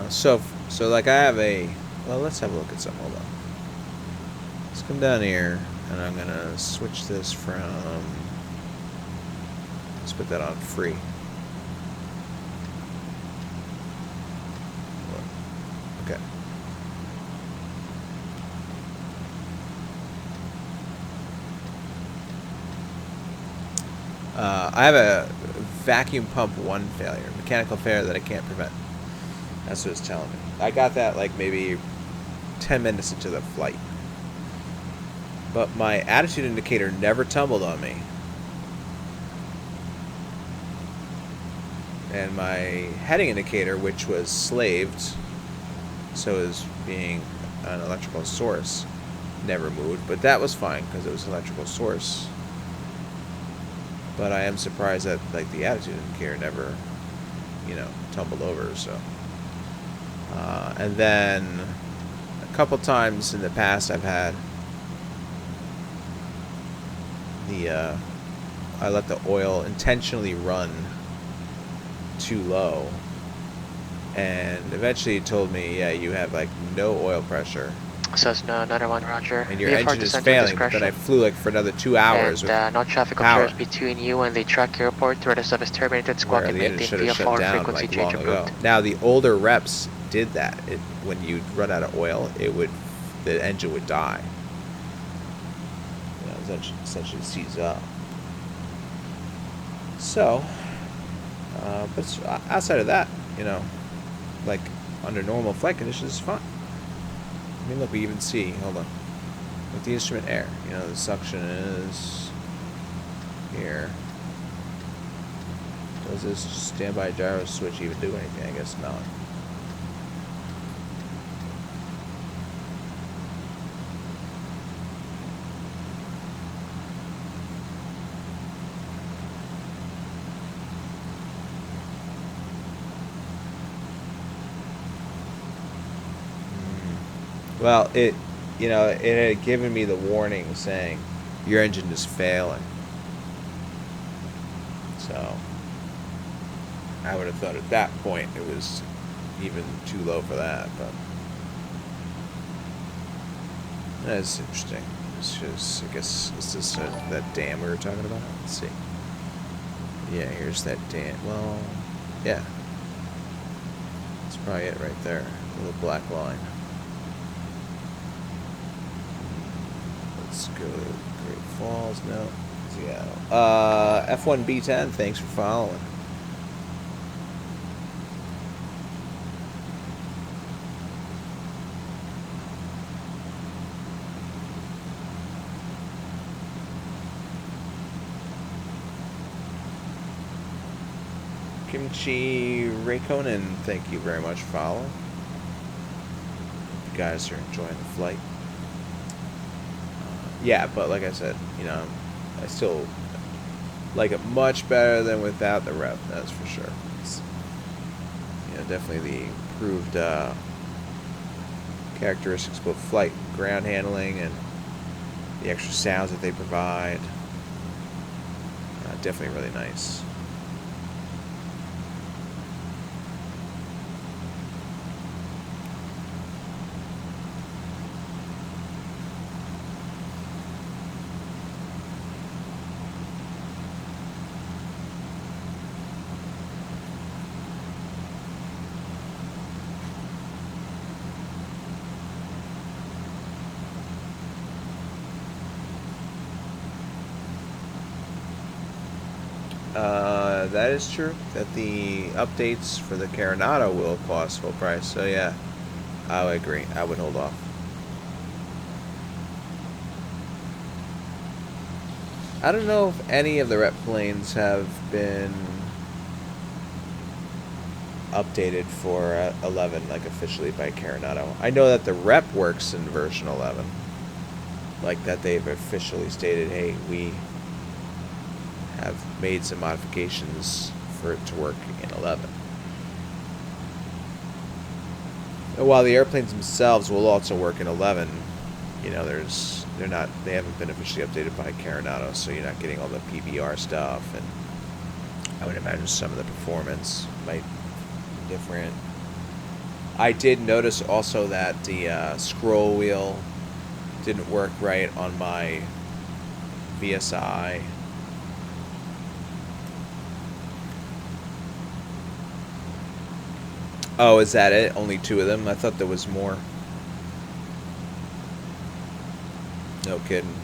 so like I have a, well, let's have a look at something. Hold on. Let's come down here, and I'm gonna switch this from, let's put that on free. Okay. I have a vacuum pump 1 failure, mechanical failure that I can't prevent. That's what it's telling me. I got that like maybe 10 minutes into the flight. But my attitude indicator never tumbled on me. And my heading indicator, which was slaved, so as being an electrical source, never moved. But that was fine because it was an electrical source. But I am surprised that like the attitude indicator never, you know, tumbled over. So, and then a couple times in the past, I've had the I let the oil intentionally run too low, and eventually it told me, yeah, you have like no oil pressure. Cessna 901, roger. And your VFR engine is descent failing. discretion. Then I flew like for another 2 hours. And no traffic power. occurs between you and the track airport. Radar service terminated. Squawk Where and the engine maintain should have shut VFR down frequency like change long ago. approved. Now the older reps did that. When you run out of oil, the engine would die. You know, essentially seize up. So, but outside of that, you know, like under normal flight conditions is fine. I mean, look, we even see, hold on, with the instrument air, you know, the suction is here. Does this standby gyro switch even do anything? I guess not. Well, it had given me the warning saying your engine is failing. So I would have thought at that point it was even too low for that, but that's interesting. It's just, I guess, is this that dam we were talking about? Let's see. Yeah, here's that dam. Well, yeah. That's probably it right there. A little black line. Let's go to Great Falls. No. Seattle. F1B10, thanks for following. Kimchi Rayconen, thank you very much for following. You guys are enjoying the flight. Yeah, but like I said, you know, I still like it much better than without the rep, that's for sure. It's, you know, definitely the improved characteristics, both flight, ground handling, and the extra sounds that they provide. Definitely really nice. That is true, that the updates for the Carenado will cost full price, so yeah, I would agree. I would hold off. I don't know if any of the rep planes have been updated for 11, like officially by Carenado. I know that the rep works in version 11, like that they've officially stated, hey, we have made some modifications for it to work in 11. And while the airplanes themselves will also work in 11, you know, they haven't been officially updated by Carenado, so you're not getting all the PBR stuff, and I would imagine some of the performance might be different. I did notice also that the scroll wheel didn't work right on my VSI. Oh, is that it? Only 2 of them? I thought there was more. No kidding.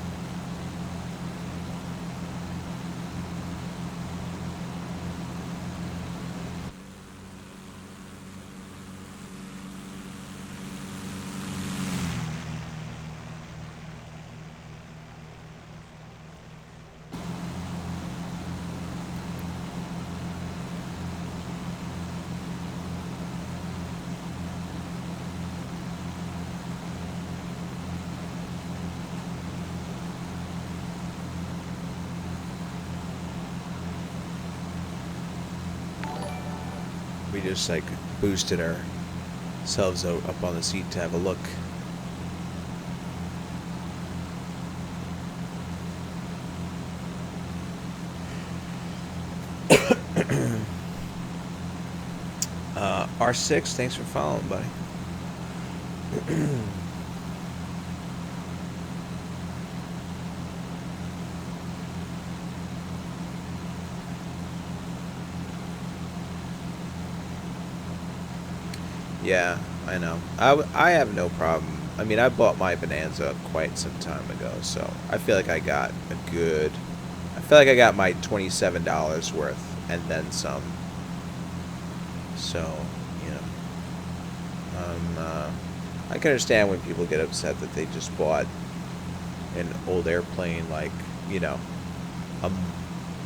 We just like boosted ourselves up on the seat to have a look. R6, thanks for following, buddy. Yeah, I know. I have no problem. I mean, I bought my Bonanza quite some time ago, so I feel like I got my $27 worth and then some. So, you know, I can understand when people get upset that they just bought an old airplane, like, you know,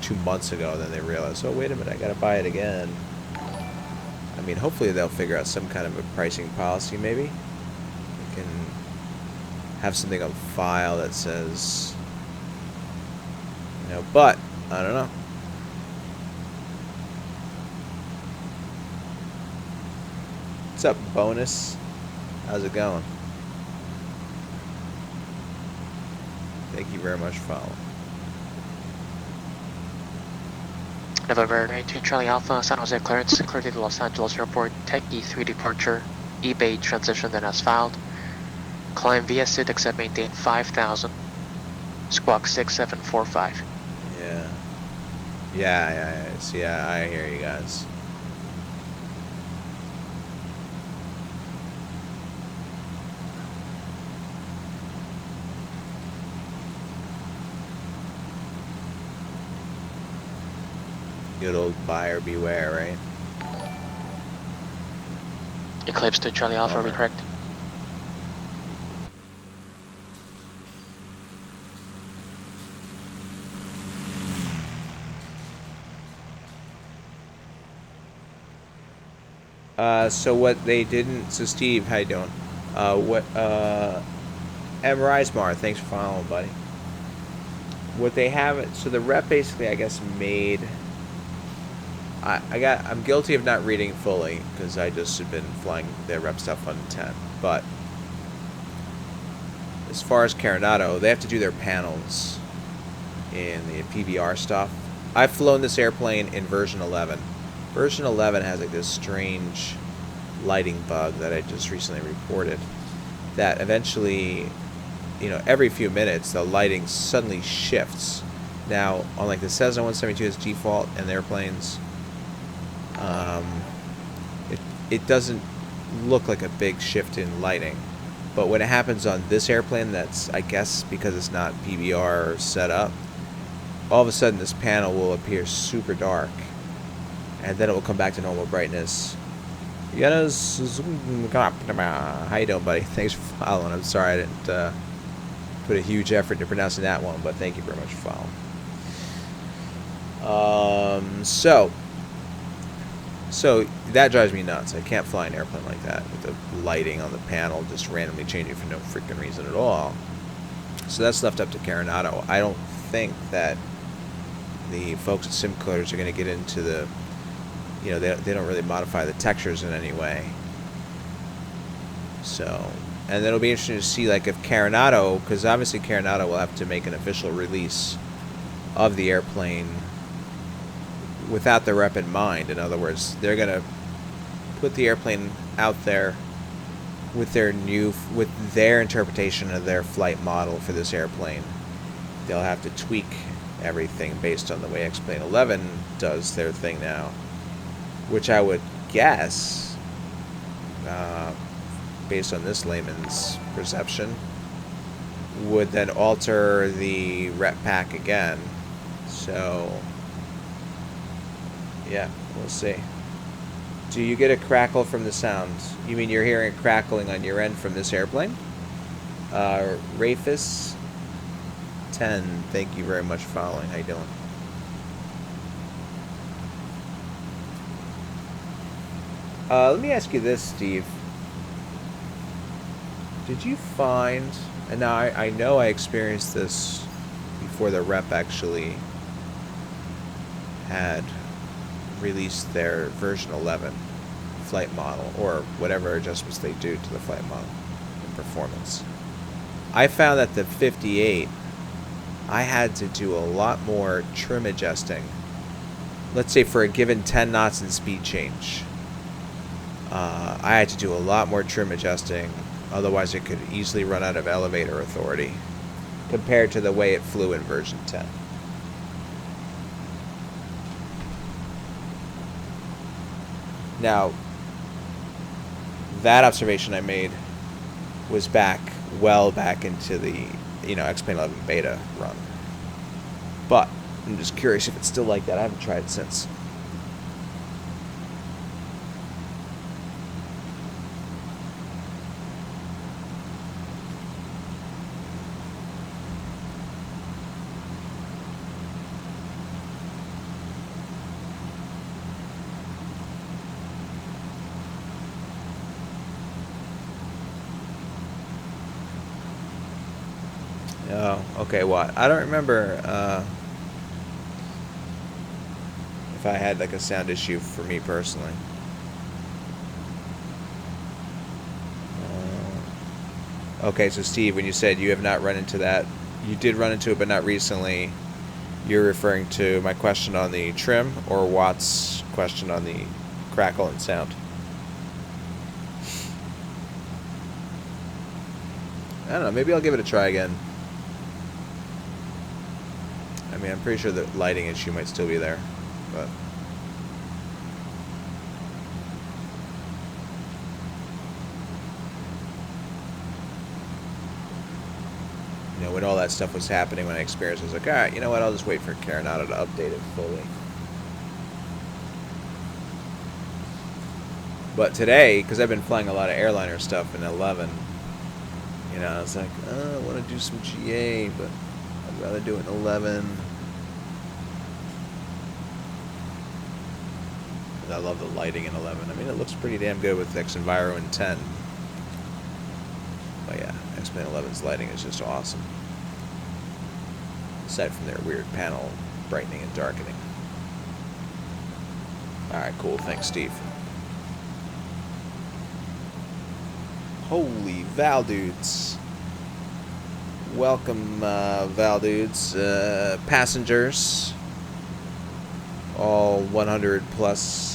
2 months ago, and then they realize, oh, wait a minute, I gotta buy it again. I mean, hopefully they'll figure out some kind of a pricing policy, maybe. They can have something on file that says, you know, but, I don't know. What's up, Bonus? How's it going? Thank you very much for following. November 19 Charlie Alpha, San Jose clearance, cleared to Los Angeles Airport, Tech E3 departure, eBay transition then as filed. Climb via SID except maintain 5,000, squawk 6745. Yeah, I hear you guys. Good old buyer beware, right? Eclipse to Charlie Alpha, Over. correct. So what they didn't, so Steve, how you doing? M. Rismar, thanks for following, buddy. What they have, so the rep basically, I guess, made, I'm guilty of not reading fully, because I just have been flying their rep stuff on 10, but as far as Carenado, they have to do their panels in the PBR stuff. I've flown this airplane in version 11. Version 11 has like this strange lighting bug that I just recently reported, that eventually, you know, every few minutes the lighting suddenly shifts. Now on like the Cessna 172 as default and the airplanes, it doesn't look like a big shift in lighting, but when it happens on this airplane, that's, I guess because it's not PBR set up, all of a sudden this panel will appear super dark, and then it will come back to normal brightness. How you doing, buddy? Thanks for following. I'm sorry I didn't put a huge effort into pronouncing that one, but thank you very much for following. So that drives me nuts. I can't fly an airplane like that with the lighting on the panel just randomly changing for no freaking reason at all. So that's left up to Carenado. I don't think that the folks at Simcoders are going to get into the, you know, they don't really modify the textures in any way. So, and then it'll be interesting to see, like, if Carenado, because obviously Carenado will have to make an official release of the airplane without the rep in mind. In other words, they're going to put the airplane out there with their interpretation of their flight model for this airplane. They'll have to tweak everything based on the way X-Plane 11 does their thing now, which I would guess, based on this layman's perception, would then alter the rep pack again. So, yeah, we'll see. Do you get a crackle from the sounds? You mean you're hearing crackling on your end from this airplane? Rafus 10, thank you very much for following. How you doing? Let me ask you this, Steve. Did you find, and now I know I experienced this before the rep actually had released their version 11 flight model, or whatever adjustments they do to the flight model and performance. I found that the 58, I had to do a lot more trim adjusting. Let's say for a given 10 knots in speed change, I had to do a lot more trim adjusting, otherwise it could easily run out of elevator authority compared to the way it flew in version 10. Now, that observation I made was well back into the, X-Plane 11 beta run. But I'm just curious if it's still like that. I haven't tried it since. Oh, okay. Well, I don't remember if I had like a sound issue for me personally. Okay, so Steve, when you said you have not run into that, you did run into it, but not recently. You're referring to my question on the trim or Watt's question on the crackle and sound? I don't know. Maybe I'll give it a try again. I mean, I'm pretty sure the lighting issue might still be there, but... You know, when all that stuff was happening, when I experienced it, I was like, all right, you know what, I'll just wait for Carenado to update it fully. But today, because I've been flying a lot of airliner stuff in 11, you know, I was like, oh, I want to do some GA, but I'd rather do it in 11. I love the lighting in 11. I mean, it looks pretty damn good with X-Enviro in 10. But yeah, X-Plane 11's lighting is just awesome. Aside from their weird panel brightening and darkening. Alright, cool. Thanks, Steve. Holy Val dudes. Welcome, Val dudes. Passengers. All 100 plus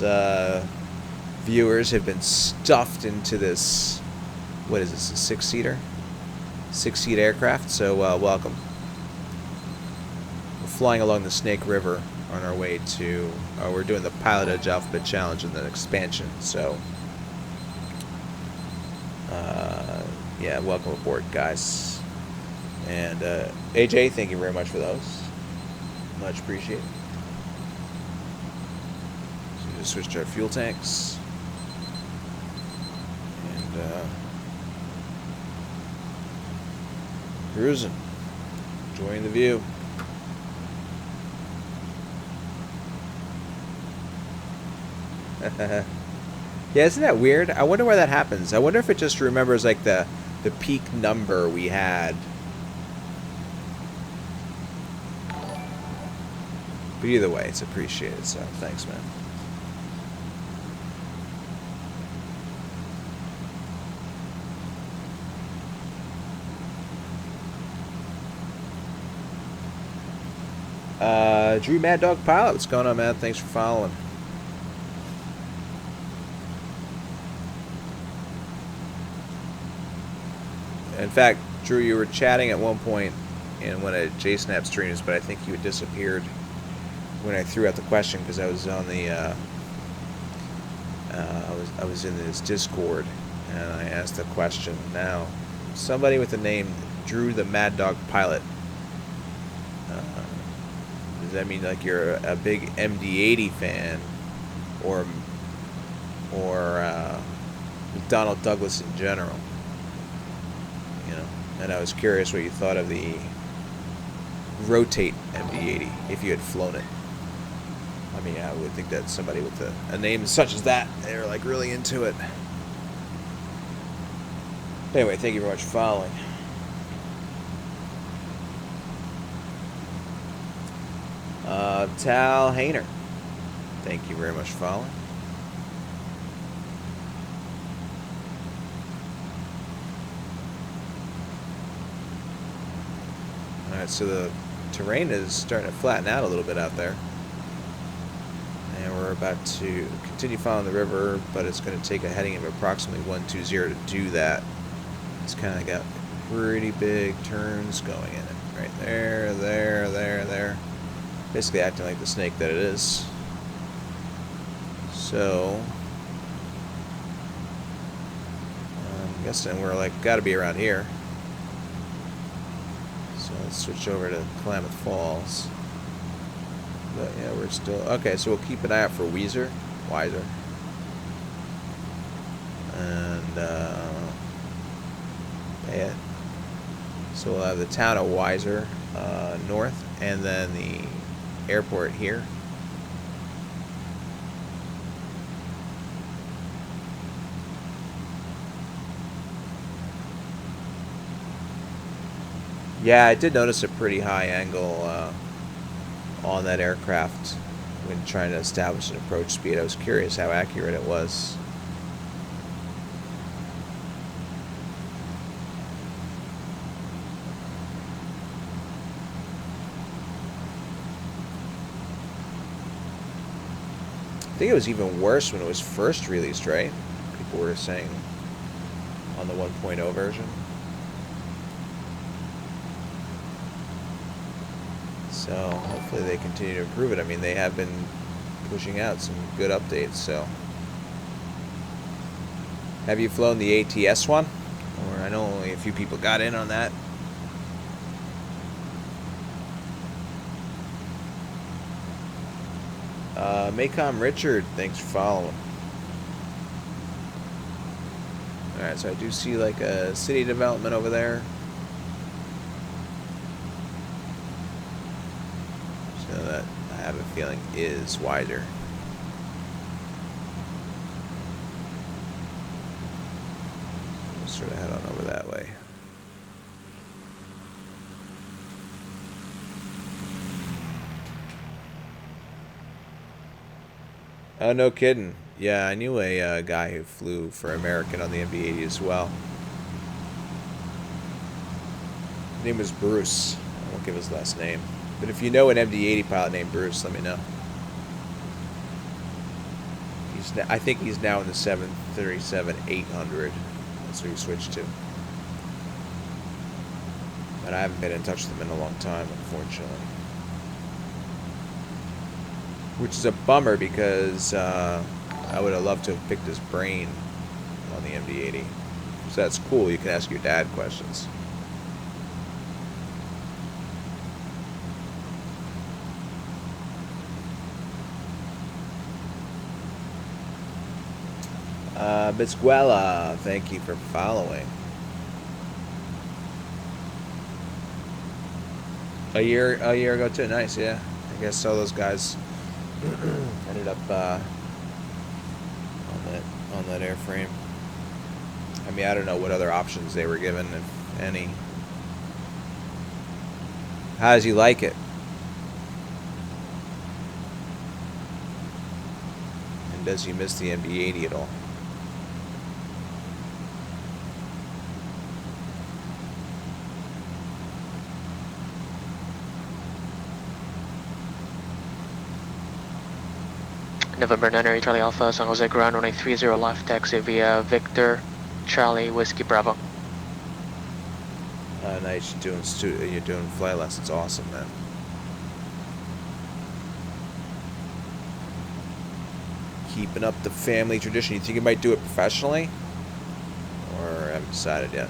viewers have been stuffed into this. What is this, a six-seater? Six-seat aircraft, so welcome. We're flying along the Snake River on our way to, we're doing the PilotEdge Alphabet Challenge and then expansion, so yeah, welcome aboard, guys. And AJ, thank you very much for those. Much appreciated. So we just switched our fuel tanks. And cruising, enjoying the view. Yeah, isn't that weird? I wonder why that happens. I wonder if it just remembers like the peak number we had. But either way, it's appreciated, so thanks, man. Drew Mad Dog Pilot, what's going on, man? Thanks for following. In fact, Drew, you were chatting at one point in one of JSnap streams, but I think you had disappeared when I threw out the question because I was on the I was in this Discord and I asked the question. Now, somebody with the name Drew the Mad Dog Pilot. Does that mean like you're a big MD-80 fan, or Donald Douglas in general? You know, and I was curious what you thought of the Rotate MD-80 if you had flown it. I mean, I would think that somebody with a name such as that, they're like really into it. Anyway, thank you very much for following. Tal Hayner, thank you very much for following. Alright, so the terrain is starting to flatten out a little bit out there. And we're about to continue following the river, but it's going to take a heading of approximately 120 to do that. It's kind of got pretty big turns going in it. Right there, there, there, there. Basically acting like the snake that it is. So, I'm guessing we're like, got to be around here. So let's switch over to Klamath Falls. But yeah, we're still, okay, so we'll keep an eye out for Wiser. And, yeah. So we'll have the town of Weiser north, and then the airport here. Yeah, I did notice a pretty high angle on that aircraft when trying to establish an approach speed. I was curious how accurate it was. I think it was even worse when it was first released, right? People were saying on the 1.0 version. So hopefully they continue to improve it. I mean, they have been pushing out some good updates, so. Have you flown the ATS one? Or I know only a few people got in on that. Maycom Richard, thanks for following. Alright, so I do see like a city development over there. So that I have a feeling is wider. We'll sort of head on over that way. Oh, no kidding. Yeah, I knew a guy who flew for American on the MD-80 as well. His name was Bruce. I won't give his last name. But if you know an MD-80 pilot named Bruce, let me know. I think he's now in the 737-800. That's what he switched to. But I haven't been in touch with him in a long time, unfortunately. Which is a bummer because I would have loved to have picked his brain on the MD-80. So that's cool. You can ask your dad questions. Bisquella, thank you for following. A year ago too. Nice, yeah. I guess so. Those guys ended up on that airframe. I mean, I don't know what other options they were given, if any. How does he like it? And does he miss the MD-80 at all? November 9 Charlie Alpha, San Jose ground runway 30 left, taxi via Victor, Charlie, Whiskey Bravo. Nice, you're doing flight lessons. Awesome, man. Keeping up the family tradition. You think you might do it professionally, or haven't decided yet?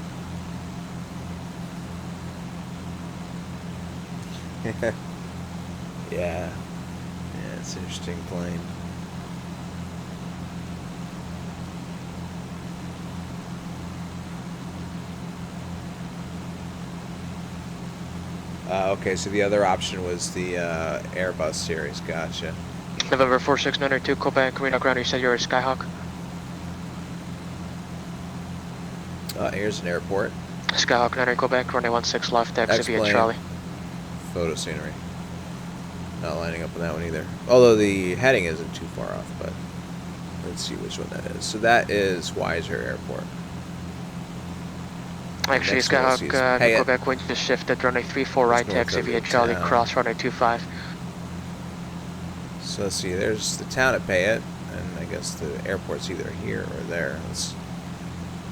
Yeah, it's an interesting plane. Okay, so the other option was the Airbus series. Gotcha. November 46902 Quebec, Reno ground, you said you're a Skyhawk? Here's an airport. Skyhawk 9 Quebec, runway 16 left, taxi via Charlie. Photo scenery. Not lining up on that one either. Although the heading isn't too far off, but let's see which one that is. So that is Weiser Airport. Actually, Skyhawk Quebec wind just shifted, runway 34 right, taxi via Charlie, cross runway 25. So let's see, there's the town at Payette, and I guess the airport's either here or there. Let's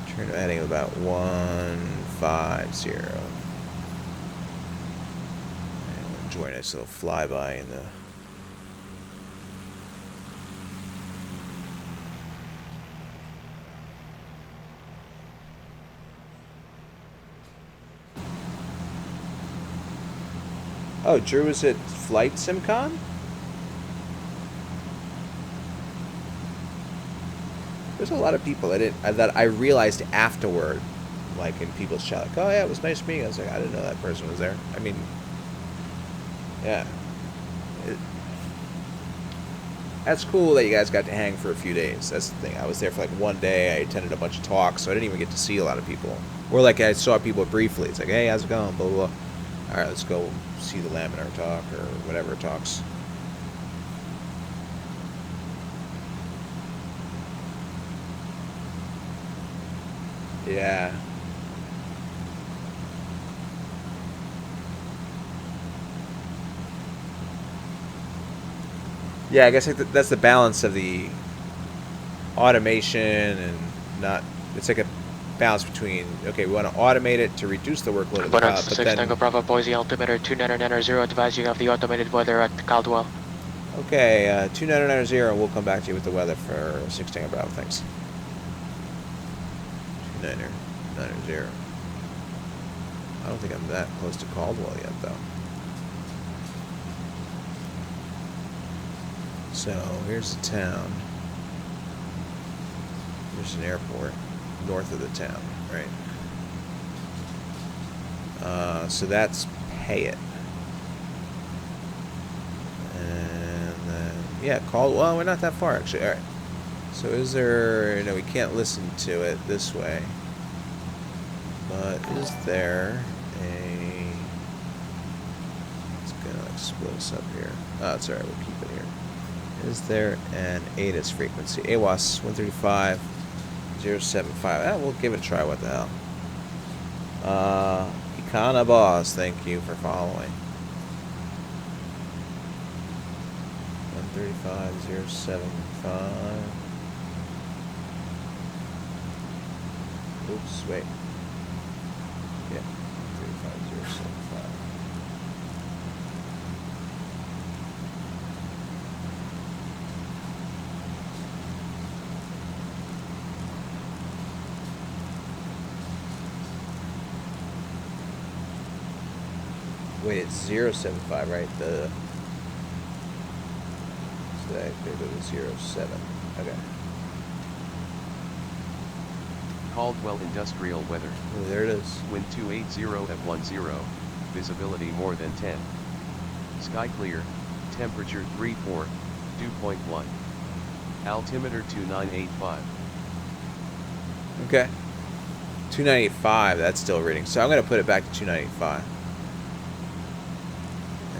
turn to heading about 150. And we'll enjoy a nice little flyby in the Oh, Drew was at Flight SimCon? There's a lot of people that I realized afterward, like in people's chat, like, oh yeah, it was nice meeting. I was like, I didn't know that person was there. I mean, yeah. That's cool that you guys got to hang for a few days. That's the thing. I was there for like one day. I attended a bunch of talks, so I didn't even get to see a lot of people. Or like I saw people briefly. It's like, hey, how's it going? Blah, blah, blah. All right, let's go see the laminar talk or whatever it talks. Yeah. Yeah, I guess that's the balance of the automation and not. It's like a balance between, okay, we want to automate it to reduce the workload of the Bonanza pilot, but 6 then, Tango Bravo Boise altimeter 2990, advise you have the automated weather at Caldwell. okay, 2990, we'll come back to you with the weather for 6 Tango Bravo, thanks. 2990. I don't think I'm that close to Caldwell yet, though. So, here's the town. There's an airport north of the town, right? So that's Payette. And then, yeah, Caldwell. Well, we're not that far, actually. All right. So is there, no, we can't listen to it this way. But is there a, it's going to explode us up here. Oh, it's all right, we'll keep it here. Is there an ATIS frequency? AWAS 135.075. We'll give it a try, what the hell. Ikana Boss, thank you for following. 135.075. Oops, wait. Yeah, 135.075. Wait, it's 075, right? So that could go to 07. Okay. Caldwell Industrial weather. Oh, there it is. Wind 280 F10. Visibility more than 10. Sky clear. Temperature 34, dew point 1. Altimeter 2985. Okay. 295, that's still reading. So I'm going to put it back to 295.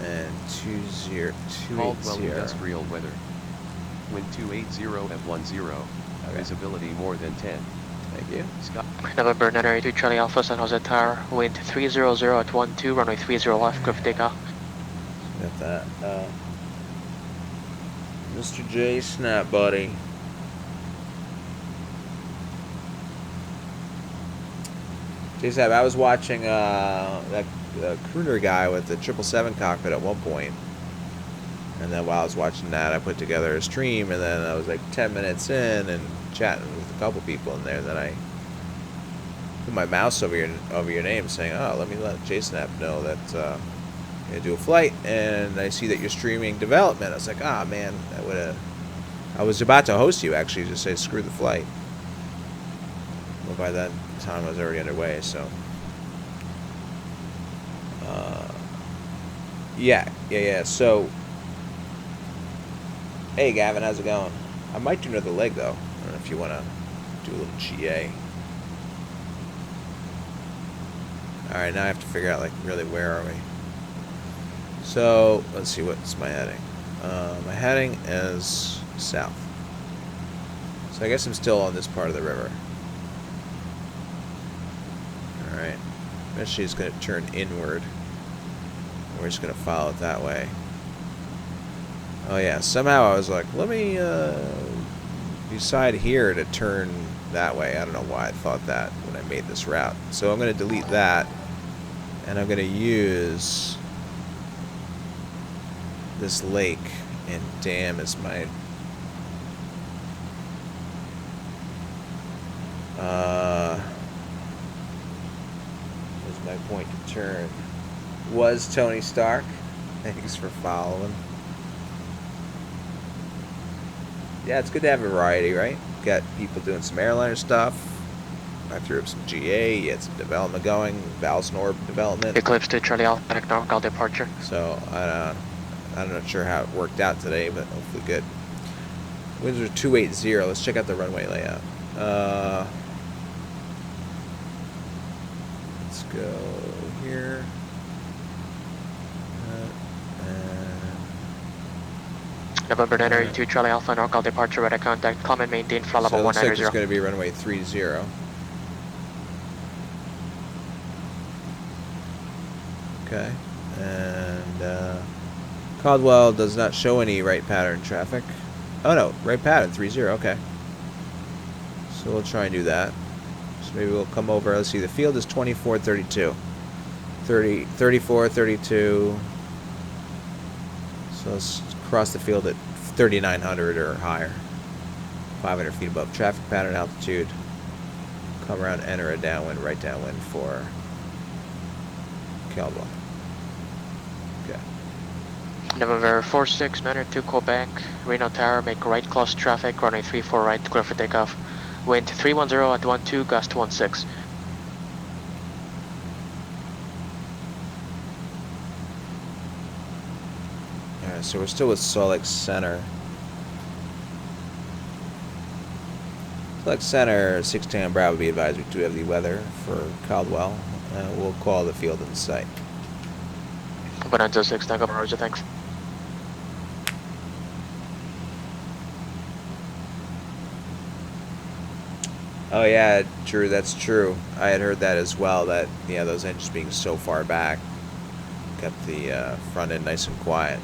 And 280. Caldwell Industrial weather. Wind 280 F10. Okay. Visibility more than 10. Thank you. Sky. November 982 Charlie Alpha San Jose Tower, wind 300 at 12, runway 30 left, clear for takeoff. Got that. Mr. J Snap, buddy. J Snap, I was watching that crooner guy with the 777 cockpit at one point. And then while I was watching that, I put together a stream, and then I was like 10 minutes in and chatting with a couple people in there. Then I put my mouse over your name, saying, "Oh, let J Snap know that you're gonna do a flight." And I see that you're streaming development. I was like, "Ah, man, I was about to host you actually, just say screw the flight." But by that time, I was already underway. So, yeah. So. Hey Gavin, how's it going? I might do another leg though. I don't know if you want to do a little GA. Alright, now I have to figure out, like, really where are we? So, let's see, what's my heading? My heading is south. So I guess I'm still on this part of the river. Alright. Eventually it's going to turn inward. We're just going to follow it that way. Oh yeah, somehow I was like, let me decide here to turn that way. I don't know why I thought that when I made this route. So I'm going to delete that, and I'm going to use this lake and dam as my point to turn. Was Tony Stark. Thanks for following. Yeah, it's good to have a variety, right? Got people doing some airliner stuff. I threw up some GA. You had some development going. Valsnor development. Eclipse to Charlie Alpha, normal departure. So, I'm not sure how it worked out today, but hopefully good. Winds are 280. Let's check out the runway layout. Let's go here. November 982 Charlie Alpha, NorCal departure, radar contact, climb and maintain flight So level it looks like there's 190. going to be runway 30. Okay, and Caldwell does not show any right pattern traffic. Oh no, right pattern 30. Okay, so we'll try and do that. So maybe we'll come over. Let's see. The field is 2432, 34, 32. So let's cross the field at 3,900 or higher, 500 feet above traffic pattern altitude. Come around, enter a downwind, right downwind for Caldwell. Okay. November 46, 902 Quebec, Reno Tower, make right close traffic, runway 34 right, clear for takeoff. Wind 310 at 12, gust 16. Alright, so we're still with Salt Lake Center. Salt Lake Center, 16 Bravo, be advised we do have the weather for Caldwell. We'll call the field in sight. Bonanza 6, Tango Roger, thanks. Oh yeah, Drew, that's true. I had heard that as well, that, yeah, those engines being so far back kept the front end nice and quiet.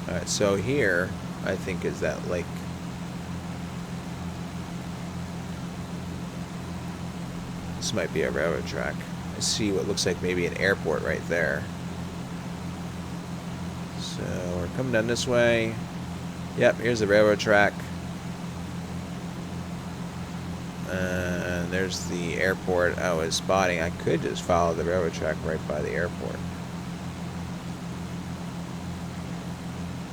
Alright, so here, I think, is that lake. This might be a railroad track. I see what looks like maybe an airport right there. So we're coming down this way. Yep, here's the railroad track. And there's the airport I was spotting. I could just follow the railroad track right by the airport.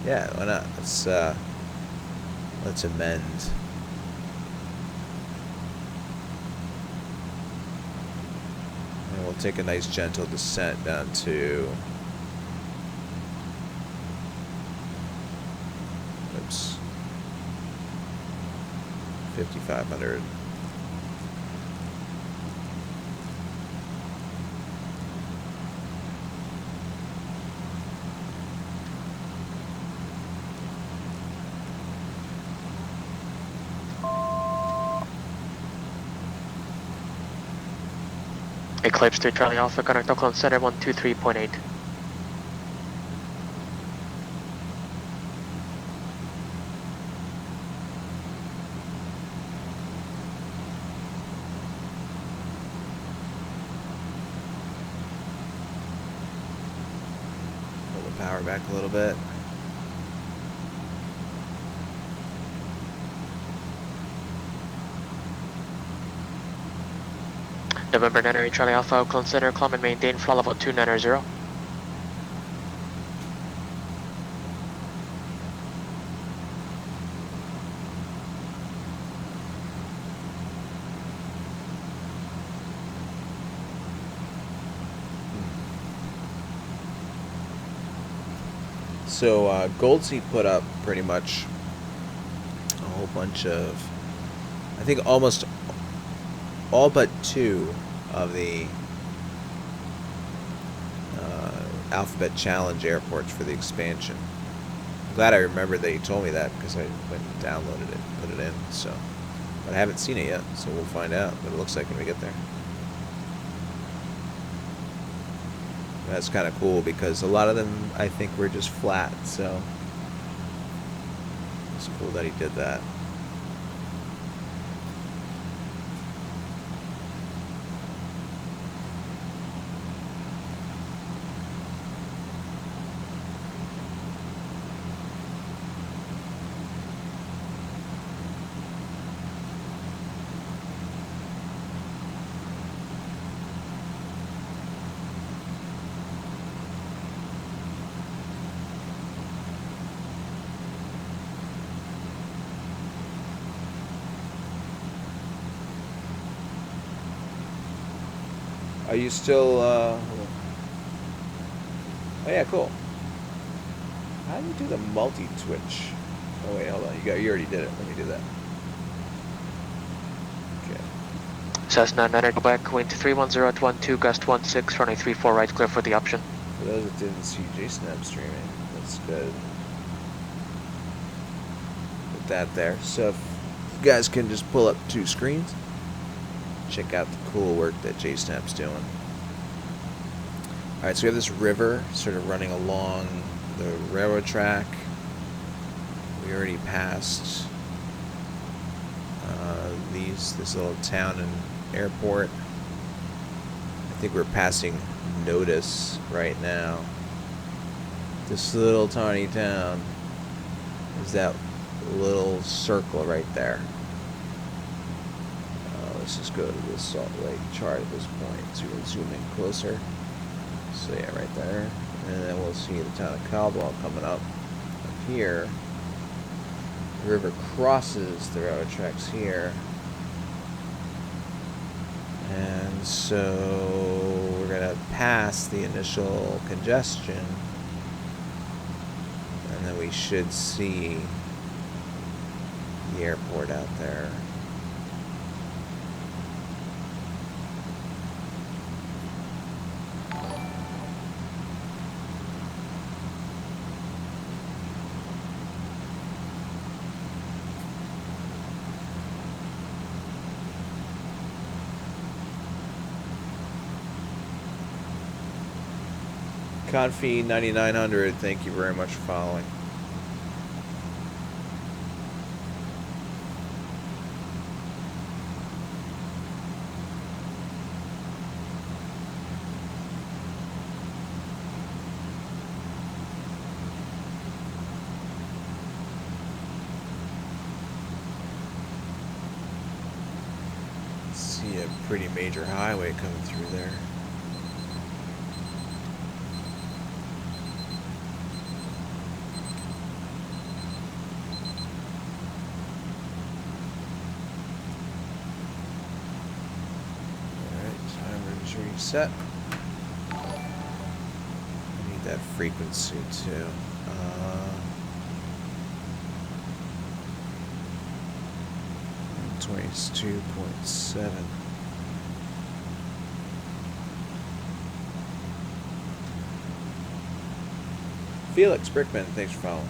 Yeah, why not? Let's amend. And we'll take a nice gentle descent down to, oops, 5,500. Eclipse 3 Charlie Alpha, connect Oakland Center 123.8. Pull the power back a little bit. November 9 Charlie Alpha, Oakland Center, climb and maintain flight level 290. So Goldseed put up pretty much a whole bunch of, I think almost all but 2 of the Alphabet Challenge airports for the expansion. I'm glad I remembered that he told me that, because I went and downloaded it and put it in. So, but I haven't seen it yet, so we'll find out what it looks like when we get there. That's kind of cool, because a lot of them I think were just flat, so it's cool that he did that. Are you still, hold on. Oh yeah, cool. How do you do the multi-twitch? Oh wait, hold on. You already did it. Let me do that. Okay. Cessna 9 back, wind 310 at 12, gust 16, running 34 right, clear for the option. For those that didn't see JSnap streaming, that's good. Put that there. So if you guys can just pull up 2 screens, check out the cool work that JSnap's doing. Alright, so we have this river sort of running along the railroad track. We already passed this little town and airport. I think we're passing Notice right now. This little tiny town is that little circle right there. Let's just go to the Salt Lake chart at this point so we can zoom in closer. So yeah, right there. And then we'll see the town of Caldwell coming up here. The river crosses the railroad tracks here. And so we're going to pass the initial congestion. And then we should see the airport out there. Confi 9900, thank you very much for following. See a pretty major highway coming through there. Reset. I need that frequency too. 22.7. Felix Brickman, thanks for following.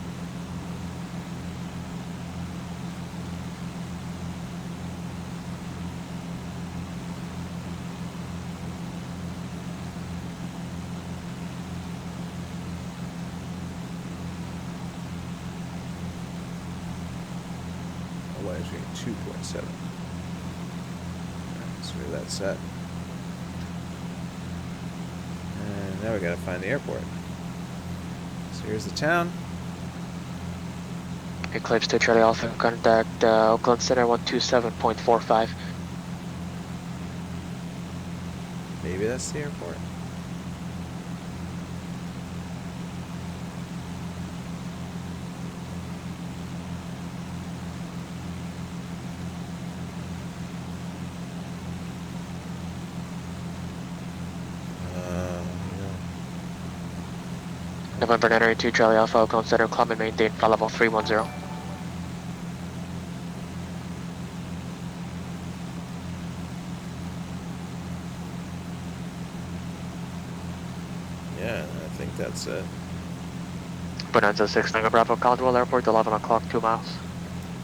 Otherwise, we need 2.7. Right, so we have that set. And now we gotta find the airport. So here's the town. Eclipse to Charlie Alpha, contact Oakland Center 127.45. Maybe that's the airport. November 992 Charlie Alpha, Oakland Center, climb and maintain flight level 310. Yeah, I think that's it. Bonanza 6 Tango Bravo, Caldwell Airport, 11 o'clock, 2 miles.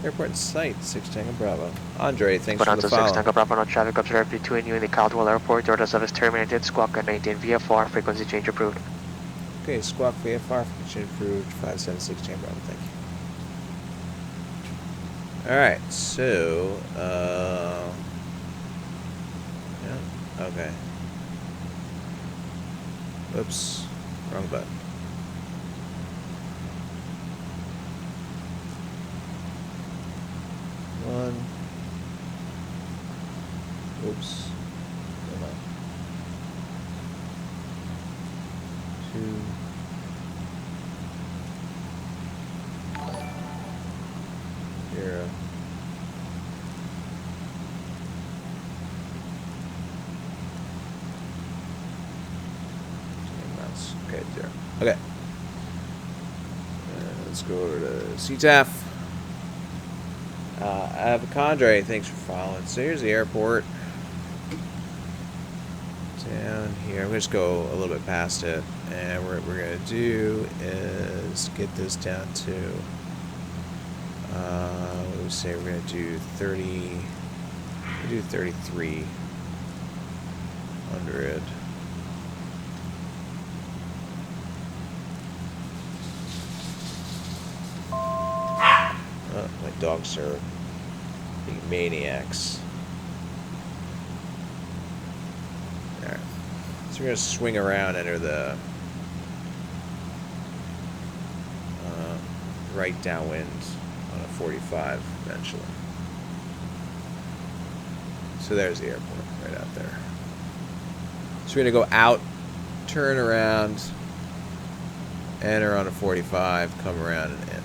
Airport in sight, 6 Tango Bravo. Andre, thanks Bonanza for the 6 follow. Tango Bravo, no traffic observed between you and the Caldwell Airport. Order service terminated, squawk at 19 VFR, frequency change approved. Okay, Squawk VFR, frequency approved, 576 Tango Bravo, thank you. Alright, so, yeah, okay. Oops, wrong button. One. Oops. Hold on. 2. Zero. Mouse. Okay, 0. Okay. Let's go over to CTAF. Avocandre, thanks for following. So here's the airport. Down here, I'm gonna just go a little bit past it, and what we're gonna do is get this down to what do we say? We're gonna do 30. We'll do 3,300. Oh, my dogs are being maniacs. Alright. So we're going to swing around, enter the right downwind on a 45 eventually. So there's the airport right out there. So we're going to go out, turn around, enter on a 45, come around and in.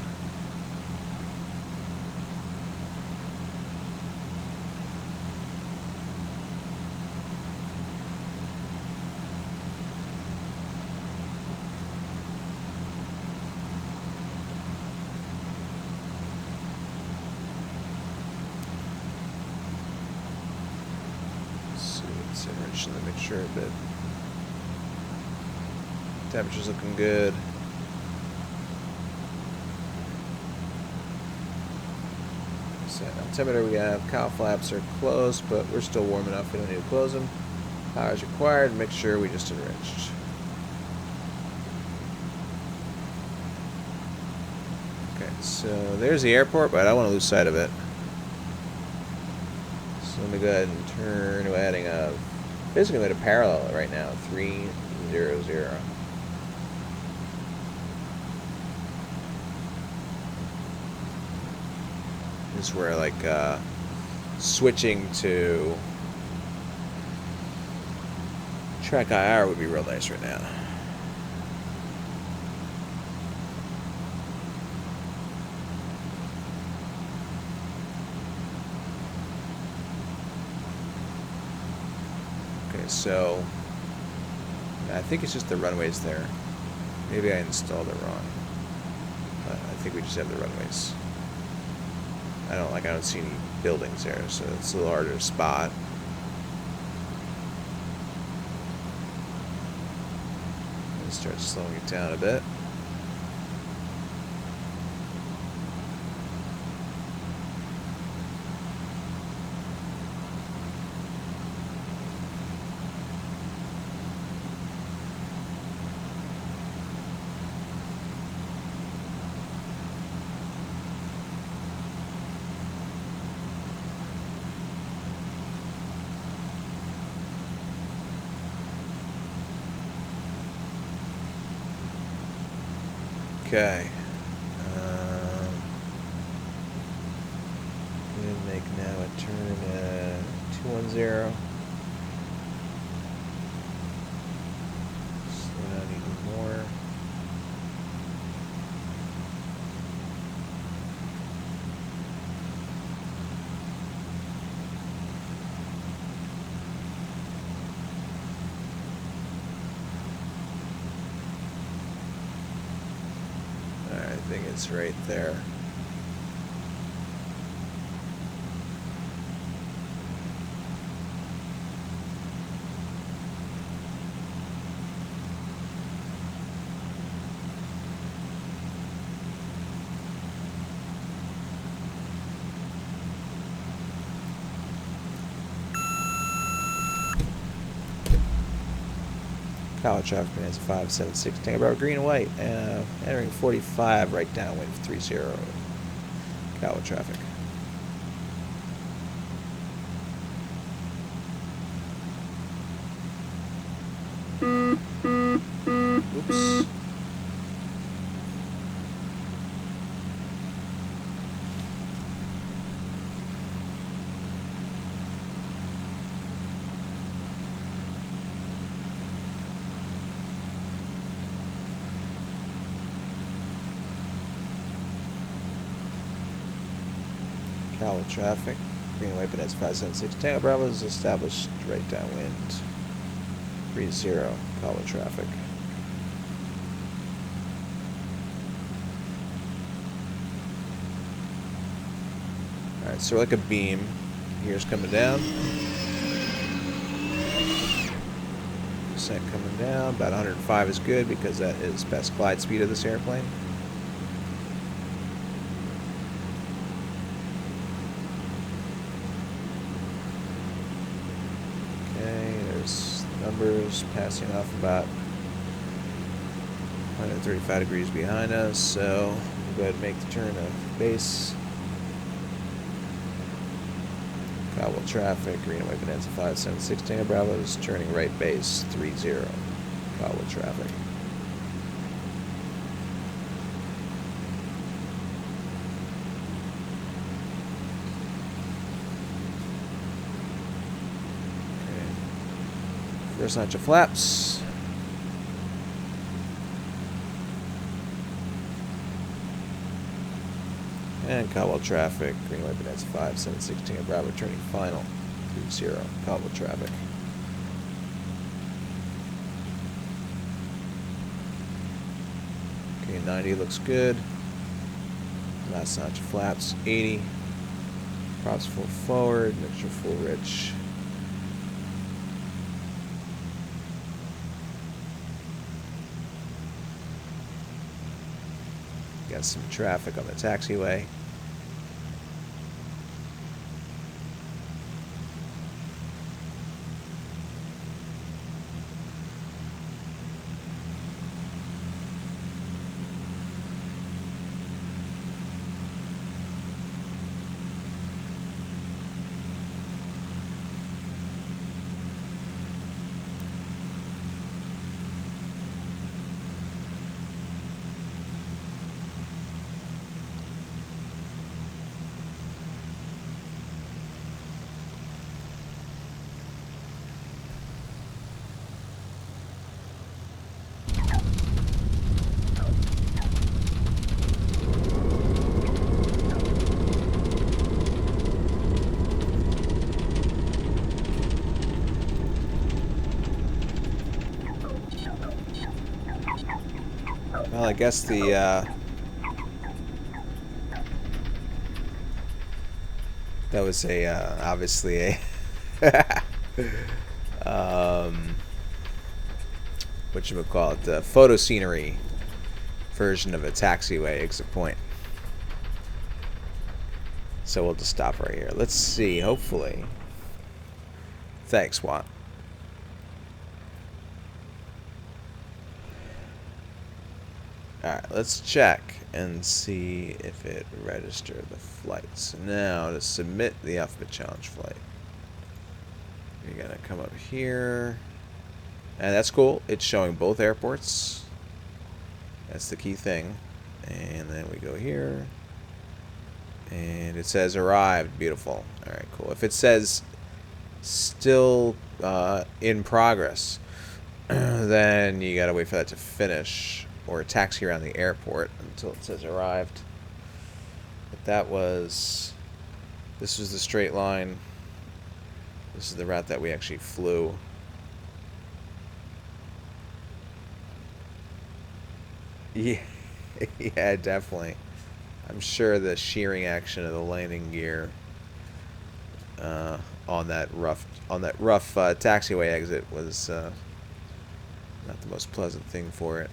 Let me make sure that temperature's looking good. So altimeter, we have cowl flaps are closed, but we're still warm enough. We don't need to close them. Power is required. Make sure we just enriched. Okay, so there's the airport, but I don't want to lose sight of it. So let me go ahead and turn to adding a. Basically, I'm going to parallel it right now. 300. This is where like switching to track IR would be real nice right now. So I think it's just the runways there. Maybe I installed it wrong. But I think we just have the runways. I don't see any buildings there, so it's a little harder to spot. Let's start slowing it down a bit. Okay. Gonna make now a turn 210. Slow down even more. I think it's right there. College traffic has 576 Tango Bravo green and white. Entering 45 right downwind 30. College traffic. Oops. Caldwell traffic. Green and white, but that's 576. Tango Bravo is established right downwind. 30. Caldwell traffic. Alright, so we're like a beam. Here's coming down. Descent coming down. About 105 is good because that is best glide speed of this airplane. Okay, there's numbers passing off about 135 degrees behind us, so we'll go ahead and make the turn of base. Caldwell traffic, green and white Bonanza 576 Tango Bravo is turning right base 30. Caldwell traffic. Okay. First notch of flaps. And Caldwell traffic, green white Bonanza 576 Tango Bravo turning final 30. Caldwell traffic. Okay, 90 looks good. Last notch of flaps, 80. Props full forward, mixture full rich. Got some traffic on the taxiway. Well, I guess the that was a obviously a whatchamacallit, the photo scenery version of a taxiway exit point. So we'll just stop right here. Let's see, hopefully. Thanks, Watt. Alright, let's check and see if it registered the flights. Now, to submit the Alphabet Challenge flight, you're going to come up here. And that's cool. It's showing both airports. That's the key thing. And then we go here. And it says arrived. Beautiful. Alright, cool. If it says still in progress, then you got to wait for that to finish. Or a taxi around the airport until it says arrived. But that was... This was the straight line. This is the route that we actually flew. Yeah, yeah, definitely. I'm sure the shearing action of the landing gear on that rough taxiway exit was not the most pleasant thing for it.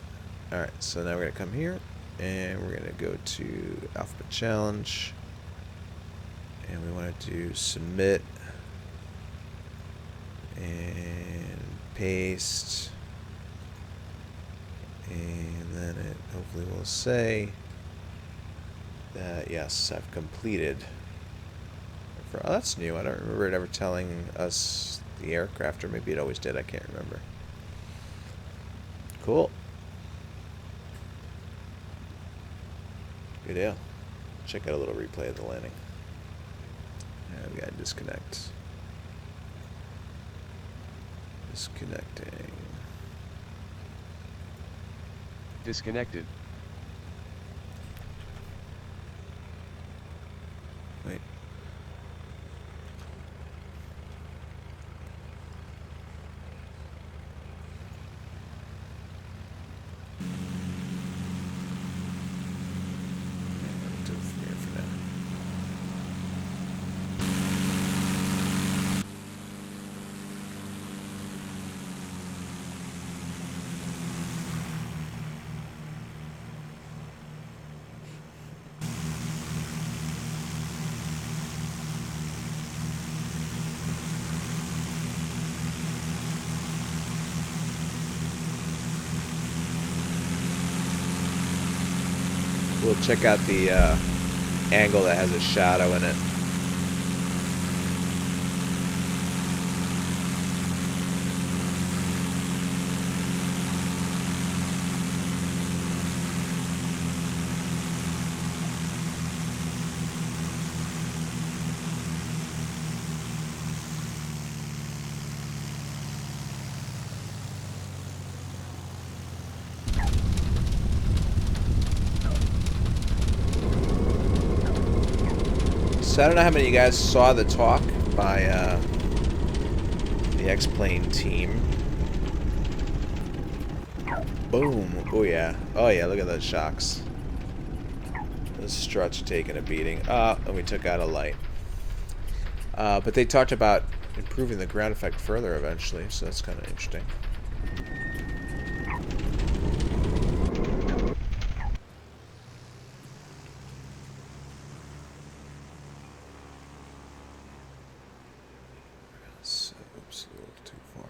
Alright, so now we're going to come here, and we're going to go to Alphabet Challenge, and we want to do submit, and paste, and then it hopefully will say that, yes, I've completed. Oh, that's new. I don't remember it ever telling us the aircraft, or maybe it always did. I can't remember. Cool. Good deal. Check out a little replay of the landing. And we gotta disconnect. Disconnecting. Disconnected. Wait. We'll check out the angle that has a shadow in it. So I don't know how many of you guys saw the talk by the X-Plane team. Boom. Oh yeah. Oh yeah, look at those shocks. Those struts are taking a beating. And we took out a light. But they talked about improving the ground effect further eventually, so that's kind of interesting. So, oops, a little too far.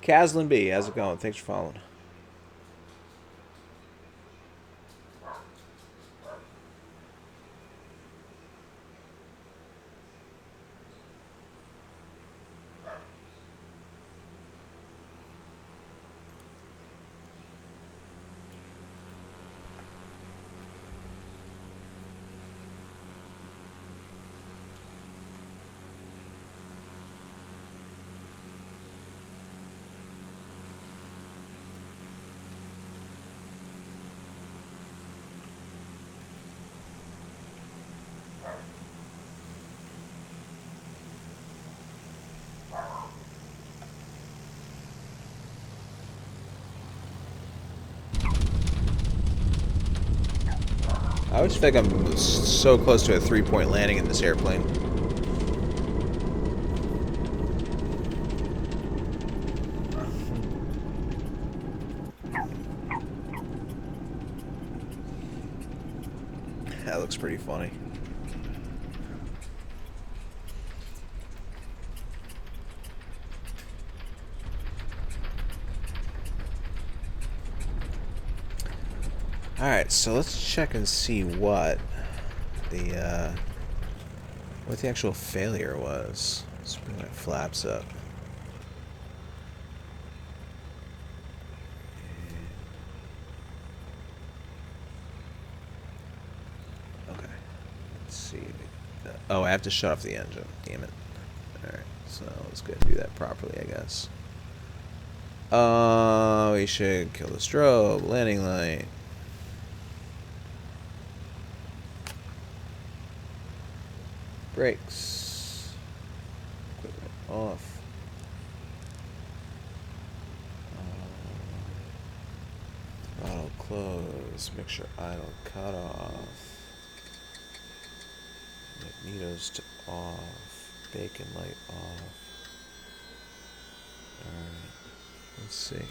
Caslin B, how's it going? Thanks for following. I always feel like I'm so close to a 3-point landing in this airplane. That looks pretty funny. Alright, so let's check and see what the actual failure was. Let's bring my flaps up. Okay. Let's see. Oh, I have to shut off the engine. Damn it. Alright, so let's go do that properly, I guess. We should kill the strobe, landing light. Brakes. Equipment off. Throttle close. Mixture idle cut off. Magnetos to off. Bacon light off. Alright. Let's see.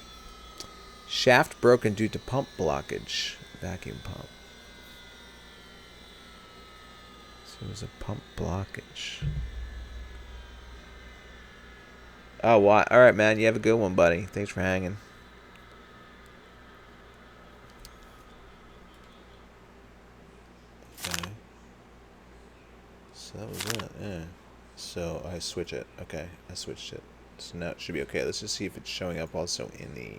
Shaft broken due to pump blockage. Vacuum pump. So there's a pump blockage. Oh, what? Alright, man. You have a good one, buddy. Thanks for hanging. Okay. So that was it. Yeah. So I switch it. Okay. I switched it. So now it should be okay. Let's just see if it's showing up also in the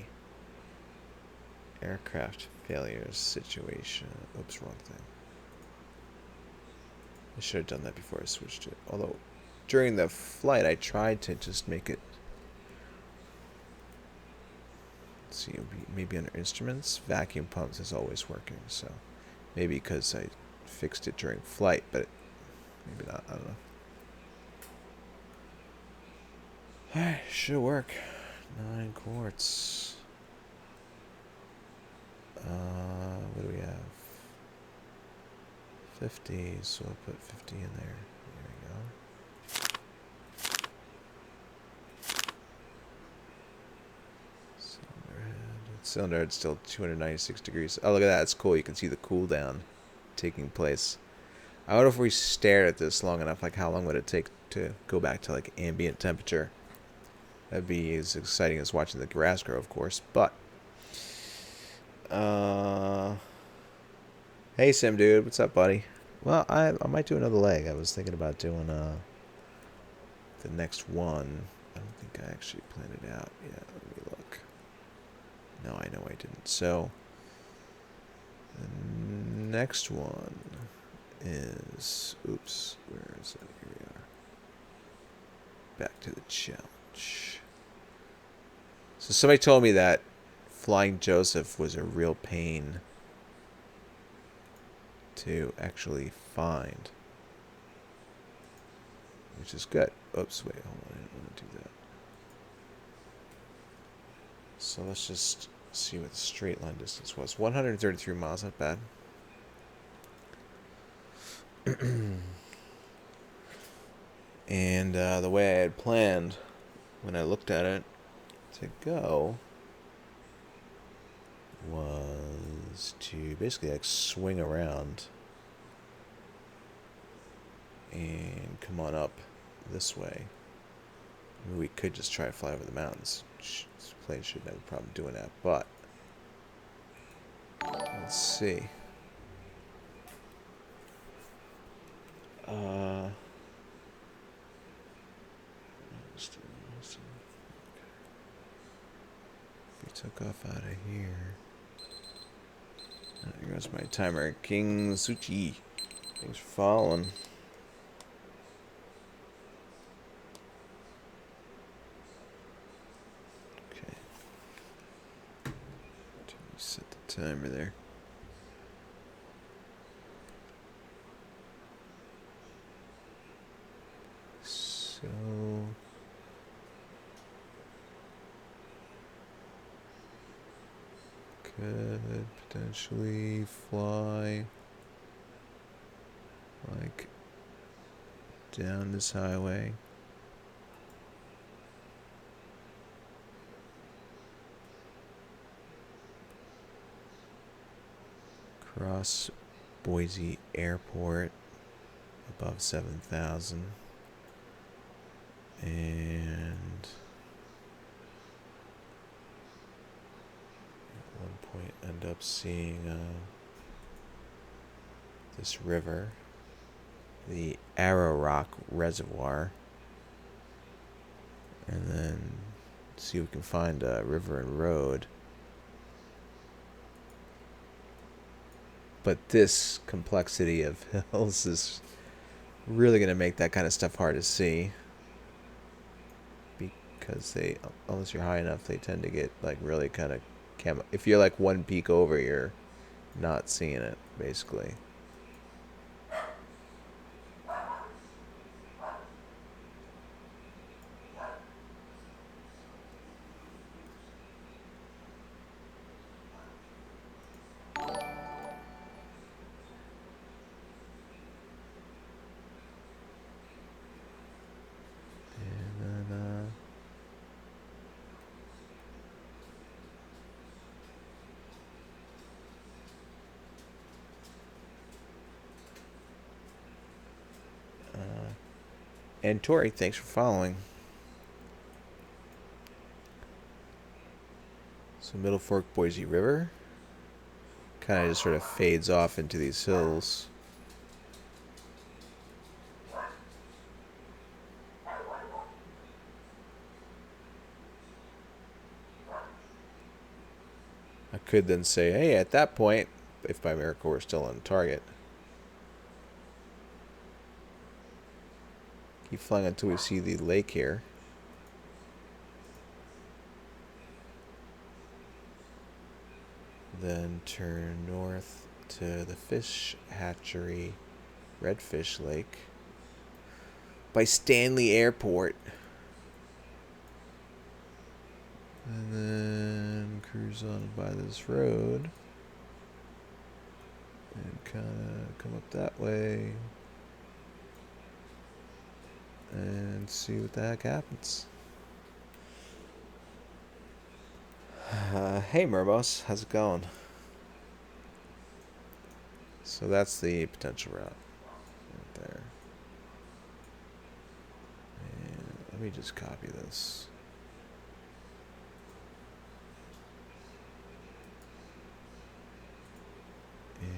aircraft failures situation. Oops, wrong thing. I should have done that before I switched it. Although, during the flight, I tried to just make it... Let's see, maybe under instruments, vacuum pumps is always working. So, maybe because I fixed it during flight, but maybe not. I don't know. Alright, should work. 9 quarts. What do we have? 50, so I'll put 50 in there. There we go. Cylinder head still 296 degrees. Oh, look at that. It's cool. You can see the cool down taking place. I wonder if we stared at this long enough, like how long would it take to go back to like ambient temperature? That'd be as exciting as watching the grass grow, of course. But, hey Sim dude, what's up, buddy? Well, I might do another leg. I was thinking about doing the next one. I don't think I actually planned it out. Yeah, let me look. No, I know I didn't. So, the next one is, oops, where is it? Here we are. Back to the challenge. So somebody told me that Flying Joseph was a real pain to actually find, which is good. Oops, wait, hold on, I didn't want to do that. So let's just see what the straight line distance was. 133 miles, not bad. And the way I had planned when I looked at it to go was to basically like swing around and come on up this way. I mean, we could just try to fly over the mountains. This plane shouldn't have a problem doing that, but let's see. We took off out of here. Here goes my timer. King Suchi. Thanks for following. Okay. Set the timer there. So could potentially fly like down this highway. Cross Boise Airport above 7,000. And at one point end up seeing this river, the Arrow Rock Reservoir, and then see if we can find a river and road. But this complexity of hills is really going to make that kind of stuff hard to see. Because they, unless you're high enough, they tend to get like really kind of if you're like one peak over, you're not seeing it, basically. And then, and Tori, thanks for following. So Middle Fork Boise River kind of just sort of fades off into these hills. I could then say, hey, at that point, if by miracle we're still on target, keep flying until we see the lake here. Then turn north to the fish hatchery, Redfish Lake, by Stanley Airport. And then cruise on by this road. And kind of come up that way. And see what the heck happens. Hey Merbos, how's it going? So that's the potential route right there. And let me just copy this. And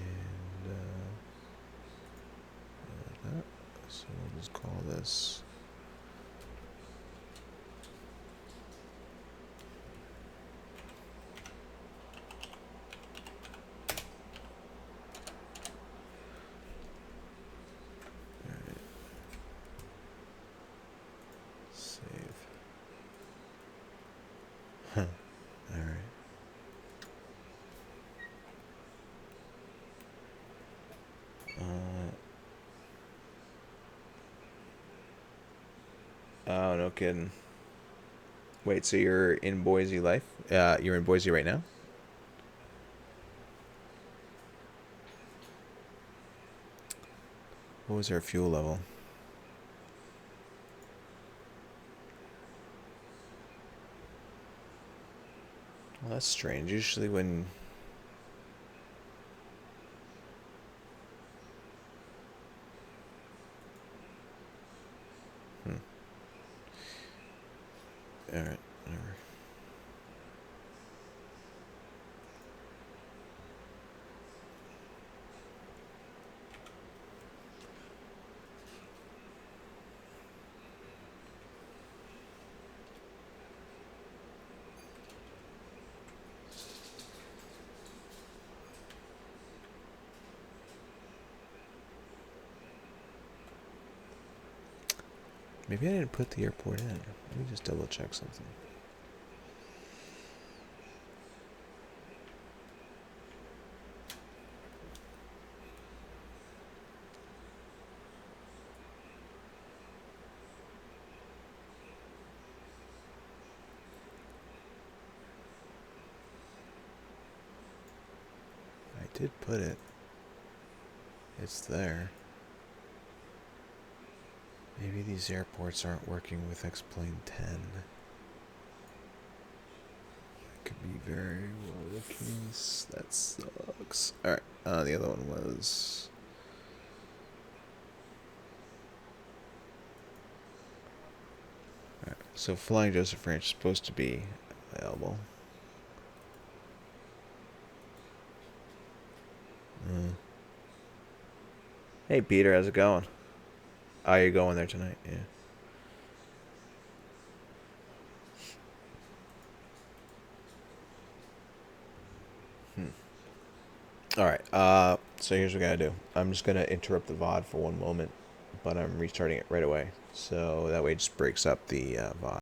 like that. So we'll just call this. Alright. Save. Huh. Alright. Oh, no kidding. Wait, so you're in Boise Life? You're in Boise right now? What was our fuel level? Well, that's strange. Usually when... Alright, whatever. Maybe I didn't put the airport in. Let me just double check something. I did put it. It's there. Maybe these airports aren't working with X-Plane 10. That could be very well the case. That sucks. Alright, the other one was... Alright, so Flying Joseph Ranch is supposed to be available. Hey Peter, how's it going? Oh, you're going there tonight, yeah. Alright, so here's what I gotta do. I'm just gonna interrupt the VOD for one moment, but I'm restarting it right away. So that way it just breaks up the VOD.